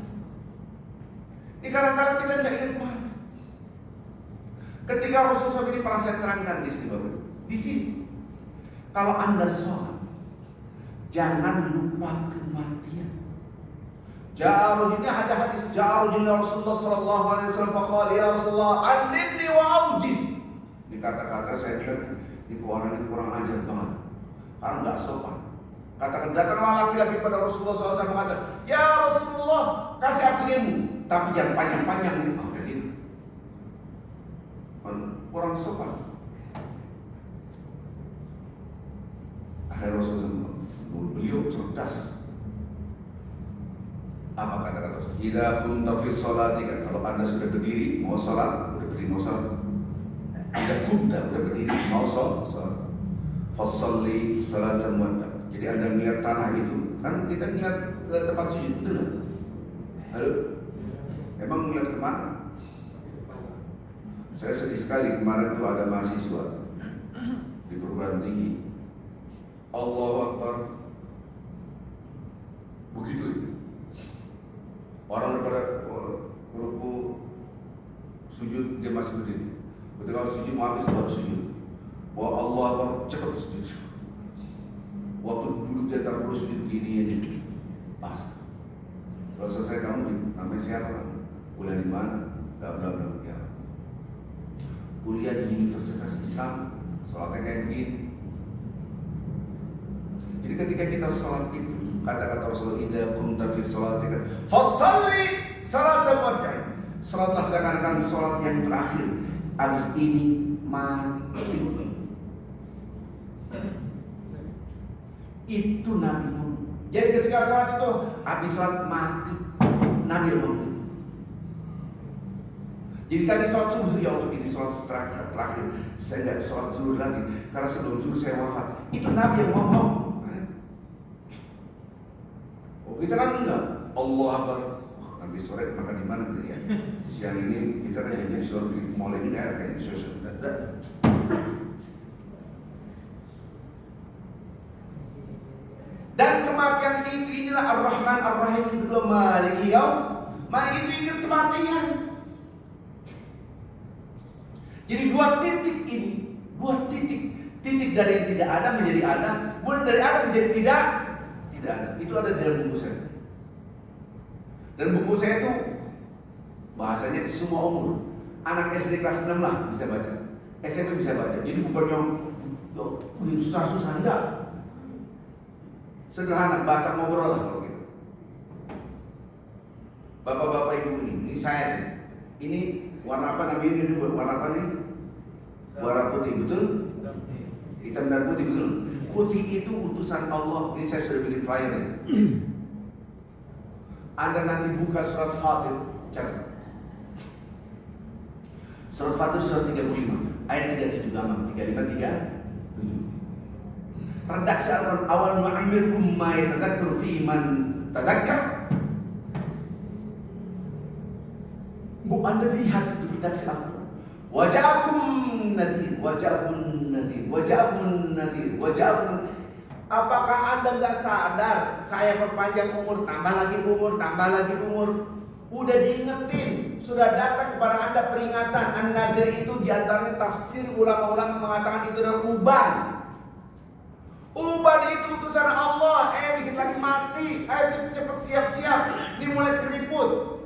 Ini kadang-kadang kita tidak ingat mati. Ketika Rasulullah ini pernah saya terangkan di sini, Bapak. Di sini, kalau Anda sholat, jangan lupa kematian. Ja'arujin, ini ada hadis Ja'arujin Rasulullah sallallahu alaihi wasallam faqala ya Rasulullah alimni wa aujiz. Ini kata-kata saya lihat ini kurang ajar banget. Karena enggak sopan. Katakan datanglah laki-laki pada Rasulullah SAW mengatakan, ya Rasulullah kasih aku ilmu, tapi jangan panjang-panjang nih. Oh, kayak gitu. Kurang sopan. Akhirnya Rasulullah beliau cerdas. Apa kata-kata Rasul? Idza kunta fi sholatika, kalau Anda sudah berdiri mau salat, udah berdiri mau salat. Idza kunta udah berdiri mau salat. Fasholli salatan wadda. Jadi Anda niat tanah itu, kan kita niat ke tempat sujud, betul nggak? Halo? Emang niat kemana? Saya sedih sekali kemarin tuh ada mahasiswa di perguruan tinggi. Allahu Akbar. Begitu ya. Orang daripada ruku sujud dia masih berdiri. Ketika sujud mau habis baru sujud. Wah Allah Akbar cepat sujud. Waktu duduk di antara dua sujud begini aja. Pas. Kalau selesai kamu namanya siapa? Kuliah di mana? Bla bla bla. Ya. Kuliah di Universitas Islam. Sholatnya kayak begini. Jadi ketika kita sholat itu, kata-kata Rasulullah, idza kunta fi sholatika fasholli salatan wadda'i. Sholatlah seakan-akan sholat yang terakhir. Habis ini mati. Itu Nabi Muhammad. Jadi ketika sholat itu habis sholat mati, Nabi Muhammad. Jadi tadi sholat zuhur, ya Allah ini sholat terakhir. Saya tidak sholat zuhur lagi karena sebelum zuhur saya wafat. Itu Nabi yang ngomong. Oh, kita kan enggak. Allah Akbar. Nanti sore makan di mana nanti ya? Siang ini kita kan janjian suruh di mall ini kayak susu. Dan kematian itu inilah Ar-Rahman Ar-Rahim, yang kedua Maliki Yaum. Itu ingat kematian. Jadi dua titik ini, titik dari yang tidak ada menjadi ada, mulai dari ada menjadi tidak ada. Itu ada di dalam buku saya. Dan buku saya itu bahasanya semua umur. Anak SD kelas 6 lah bisa baca, SMP bisa baca. Jadi bukan yang susah-susah, enggak. Sederhana, bahasa ngobrol lah kalau gitu. Bapak-bapak ibu ini saya sih. Ini warna apa namanya ini? Warna apa nih? Warna putih, betul? Hitam dan putih, betul? Putih itu utusan Allah. Ini saya sudah bikin flyer ya. Anda nanti buka surat Fatir, catat. Surat Fatir surat 35 ayat 37 gampang, 35 37. Redaksi Al-Quran awal mu'amirkum ma yatadzakkaru fi man tadzakkar. Bu Anda lihat itu redaksi Al-Quran. Waja'akum nadhir, waja'akum nadhir, waja'akum nadhir, waja'akum. Apakah Anda nggak sadar? Saya perpanjang umur, tambah lagi umur, tambah lagi umur. Udah diingetin, sudah datang kepada Anda peringatan. An-nadhir itu diantaranya tafsir ulama-ulama mengatakan itu adalah uban. Uban itu utusan Allah. Dikit lagi mati. Cepet siap-siap. Ini mulai keriput.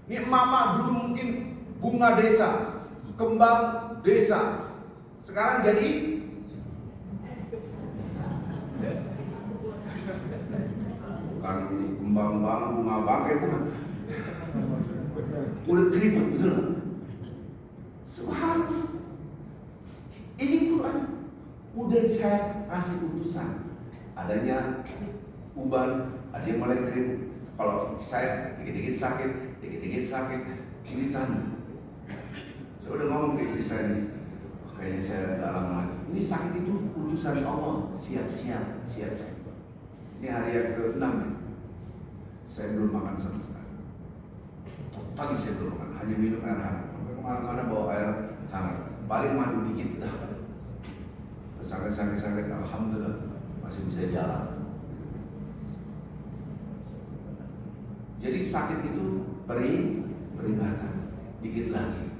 Ini mama dulu mungkin bunga desa, kembang desa. Sekarang jadi bukan ini kembang-kembang bunga bangkai, bukan. Udah keriput, betul. Subhanallah. Ini Quran udah saya kasih utusan. Adanya uban, ada yang mulai keriput. Kalau saya dikit-dikit sakit, ini tanda. Saya udah ngomong ke istri saya ini, kayaknya saya dalam lagi. Ini sakit itu utusan Allah. Siap-siap. Ini hari yang ke-6 ya. Saya belum makan sama sekali. Pagi saya belum makan, hanya minum air hangat. Maka kemana-mana bawa air hangat. Paling madu dikit dah. Sakit-sakit, alhamdulillah masih bisa jalan. Jadi sakit itu peringatan. Dikit lagi.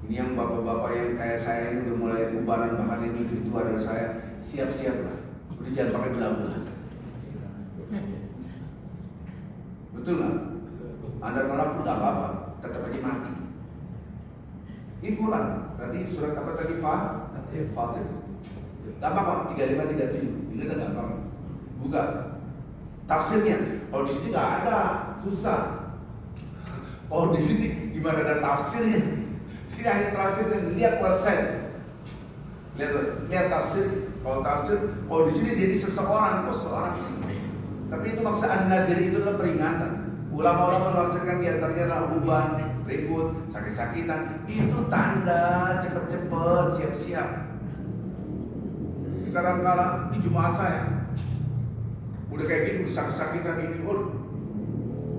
Ini yang bapak-bapak yang kayak saya ini udah mulai ubanan, bahkan ini lebih tua dari saya, siap-siaplah. Udah jangan pakai belang-belang. Betul nggak? Anda nolak pun nggak apa-apa, tetap aja mati. Ini Quran. Tadi surat apa tadi? Fatir. Gampang kok, 35-37. Ingat nggak gampang? Buka. Tafsirnya. Kalau di sini nggak ada, susah. Oh di sini gimana ada tafsirnya? Sini hanya translation, lihat website. Lihat tafsir. Kalau tafsir, di sini jadi seseorang, seorang. Tapi itu maksud an-nadir itu adalah peringatan. Ulama-ulama menafsirkan diantaranya adalah uban, ribut, sakit-sakitan. Itu tanda cepet-cepet, siap-siap. Kadang-kadang di Jumat saya udah kayak gini, udah sakit-sakitan ini.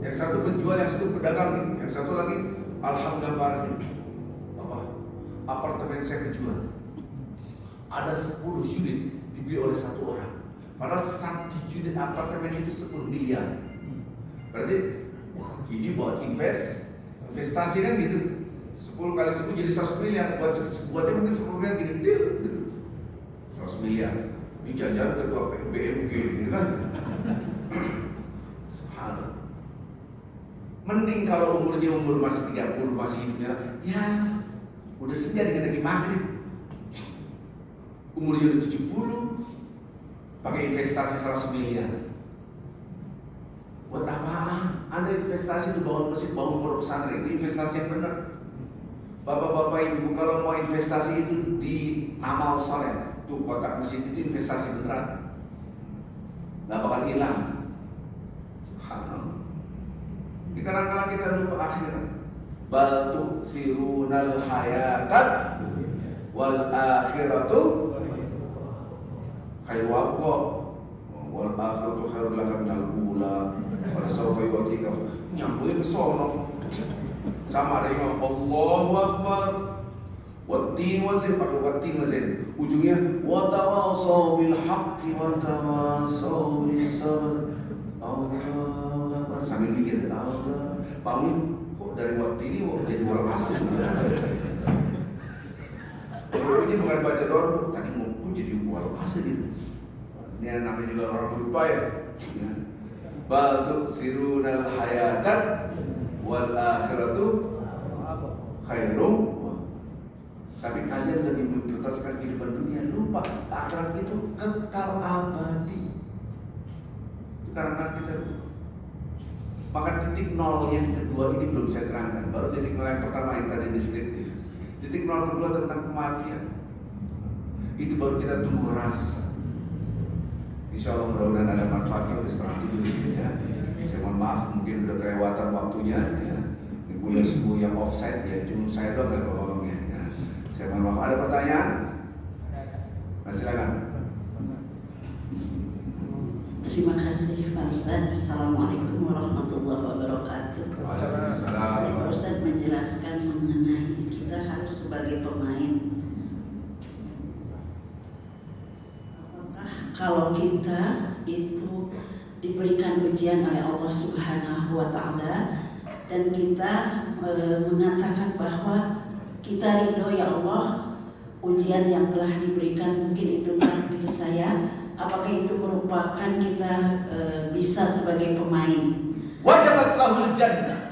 Yang satu penjual, yang satu pedagang, yang satu lagi alhamdulillah apartemen saya kejual. Ada 10 unit dibeli oleh satu orang. Padahal satu unit apartemen itu 10 miliar. Berarti ini buat investasi kan gitu. 10 kali 10 jadi 100 miliar. Buatnya mungkin 10 miliar gini deal gitu. 100 miliar. Ini jajan ketua BMG gitu kan. Subhanallah. Mending kalau umur masih 30, masih hidupnya, ya udah senja dikit-dikit maghrib. Umurnya udah 70, pakai investasi 100 miliar. Buat apaan? Anda investasi itu bangun masjid, bangun pondok pesantren, itu investasi yang benar. Bapak-bapak ibu kalau mau investasi itu di amal soleh, tuh kotak masjid itu investasi beneran, nggak bakal hilang. Subhanallah. Di kadang-kadang kita lupa akhirat. Bal tu'thirunal hayatan wal akhiratu khairu abqa wal akhiratu khairul laka minal ula wa sawfa yu'tika. Nyambungnya ke sono. Sama ada yang Allahu Akbar wattin wazin, pakai wattin wazin. Ujungnya wa tawassaw bil haqqi wa tawassaw bis sabr. Allahu Akbar sambil mikir Allah. Bangun kok dari waktu ini jadi wal asr. Ini bukan baca doa, tadi mau jadi wal asr gitu. Ini namanya juga orang lupa ya. Bal tu'thirunal hayatan wal akhiratu khairum. Tapi kalian lebih memprioritaskan kehidupan dunia, lupa akhirat itu kekal abadi. Kadang-kadang kita lupa. Maka titik nol yang kedua ini belum saya terangkan. Baru titik nol yang pertama yang tadi deskriptif. Titik nol kedua tentang kematian. Itu baru kita tumbuh rasa. Insya Allah mudah-mudahan ada manfaatnya. Udah 6:30 ya. Saya mohon maaf mungkin udah kelewatan waktunya ya. Ini kuliah subuh yang offside ya. Cuma saya doang gak ngomongnya ya. Saya mohon maaf. Ada pertanyaan? Nah, silakan. Terima kasih Pak Ustadz. Assalamualaikum warahmatullahi wabarakatuh. Tadi Pak Ustadz menjelaskan mengenai kita harus sebagai pemain. Apakah kalau kita itu diberikan ujian oleh Allah Subhanahu wa Ta'ala dan kita mengatakan bahwa kita ridho ya Allah, ujian yang telah diberikan mungkin itu takdir saya, apakah itu merupakan kita bisa sebagai pemain? Wajabat lahul jannah,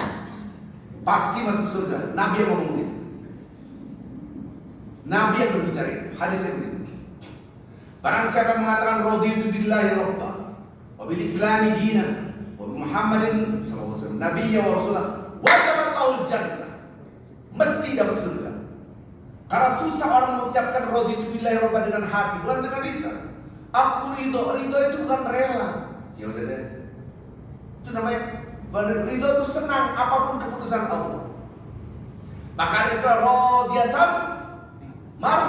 pasti masuk surga. Nabi yang ngomong gitu. Nabi yang berbicara itu. Hadisnya begitu. Barang siapa yang mengatakan raditu billahi rabba wa bil islami dinan wa bi Muhammadin sallallahu alaihi wasallam nabiyya wa rasulah, wajabat lahul jannah, mesti dapat surga. Karena susah orang mengucapkan raditu billahi rabba dengan hati, bukan dengan lisan. Aku ridho itu bukan rela. Ya udah deh. Itu namanya ridho itu senang apapun keputusan Allah. Maka ada istilah radiyatan mar.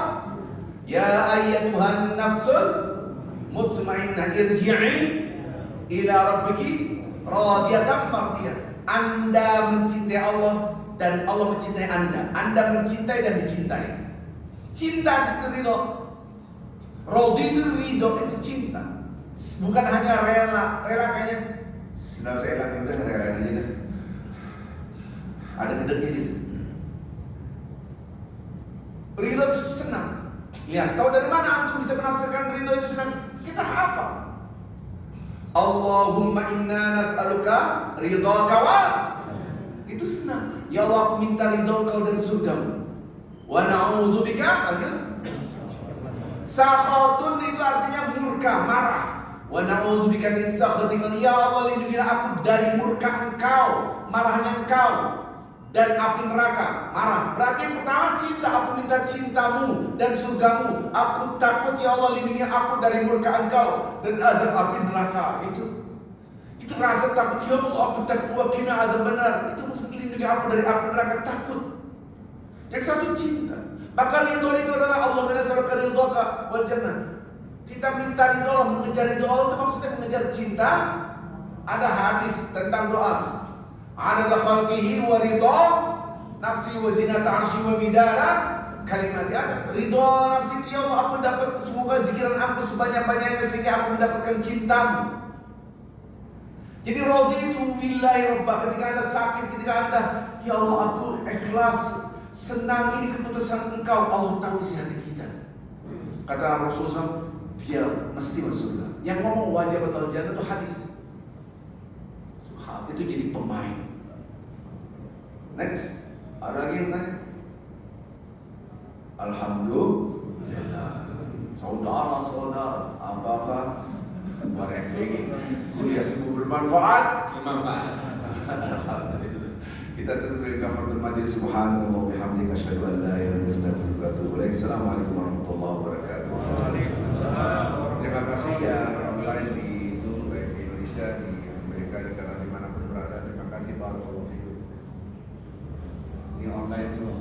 Ya ayyatuhan nafsul mutmainnah irji'i ila rabbiki radiyatan mardiyah. Anda mencintai Allah dan Allah mencintai Anda. Anda mencintai dan dicintai. Cinta itu ridho. Raditu ridho itu cinta. Bukan hanya rela kayaknya. Sudah saya bilang udah rela aja dah. Ada gedeknya gitu. Ridho itu senang. Lihat, tahu dari mana antum bisa menafsirkan ridho itu senang? Kita hafal. Allahumma inna nas'aluka ridhaka wa, itu senang. Ya Allah, aku minta ridho Kau dan surgamu. Wa na'udzubika, sakhatun itu artinya murka, marah. Wa na'udzubika min sakhatika, ya Allah lindungilah aku dari murka Engkau, marahnya Engkau, dan api neraka, marah. Berarti yang pertama cinta, aku minta cintamu dan surgamu. Aku takut ya Allah lindungi aku dari murka Engkau dan azab api neraka. Itu rasa takut, ya Allah aku takut wakina azab benar. Itu mesti lindungi aku dari api neraka, takut. Yang satu cinta. Maka ridho itu adalah Allah menasarkan ridhoka wal jannah. Kita minta ridho Allah, mengejar ridho Allah itu maksudnya mengejar cinta. Ada hadis tentang doa. Ada khalqihi wa ridho nafsi wa zinata arsy wa midara kalimat. Ada ridho nafsi itu ya Allah, aku dapat semoga zikiran aku sebanyak-banyaknya sehingga aku mendapatkan cintamu. Jadi raditu billahi rabba, ketika Anda sakit, ketika Anda ya Allah aku ikhlas, senang ini keputusan Engkau. Allah tahu isi hati kita. Kata Rasulullah, dia mesti masuk surga. Yang ngomong wajib atau jannah itu hadis. Itu jadi pemain. Next, ada lagi yang tanya? Alhamdulillah. Saudara-saudara, apa-apa mereflegi kuliah sungguh bermanfaat. Kita tutup dengan kafaratul majlis. Subhanallah bihamdika asyhadu an la ilaha illa anta astaghfiruka wa atubu ilaik. Assalamualaikum warahmatullahi wabarakatuh. Waalaikumsalam. Terima kasih ya online di Zoom baik di Indonesia, di Amerika, di mana dimanapun berada. Terima kasih barakallahu fikum. Ini online Zoom.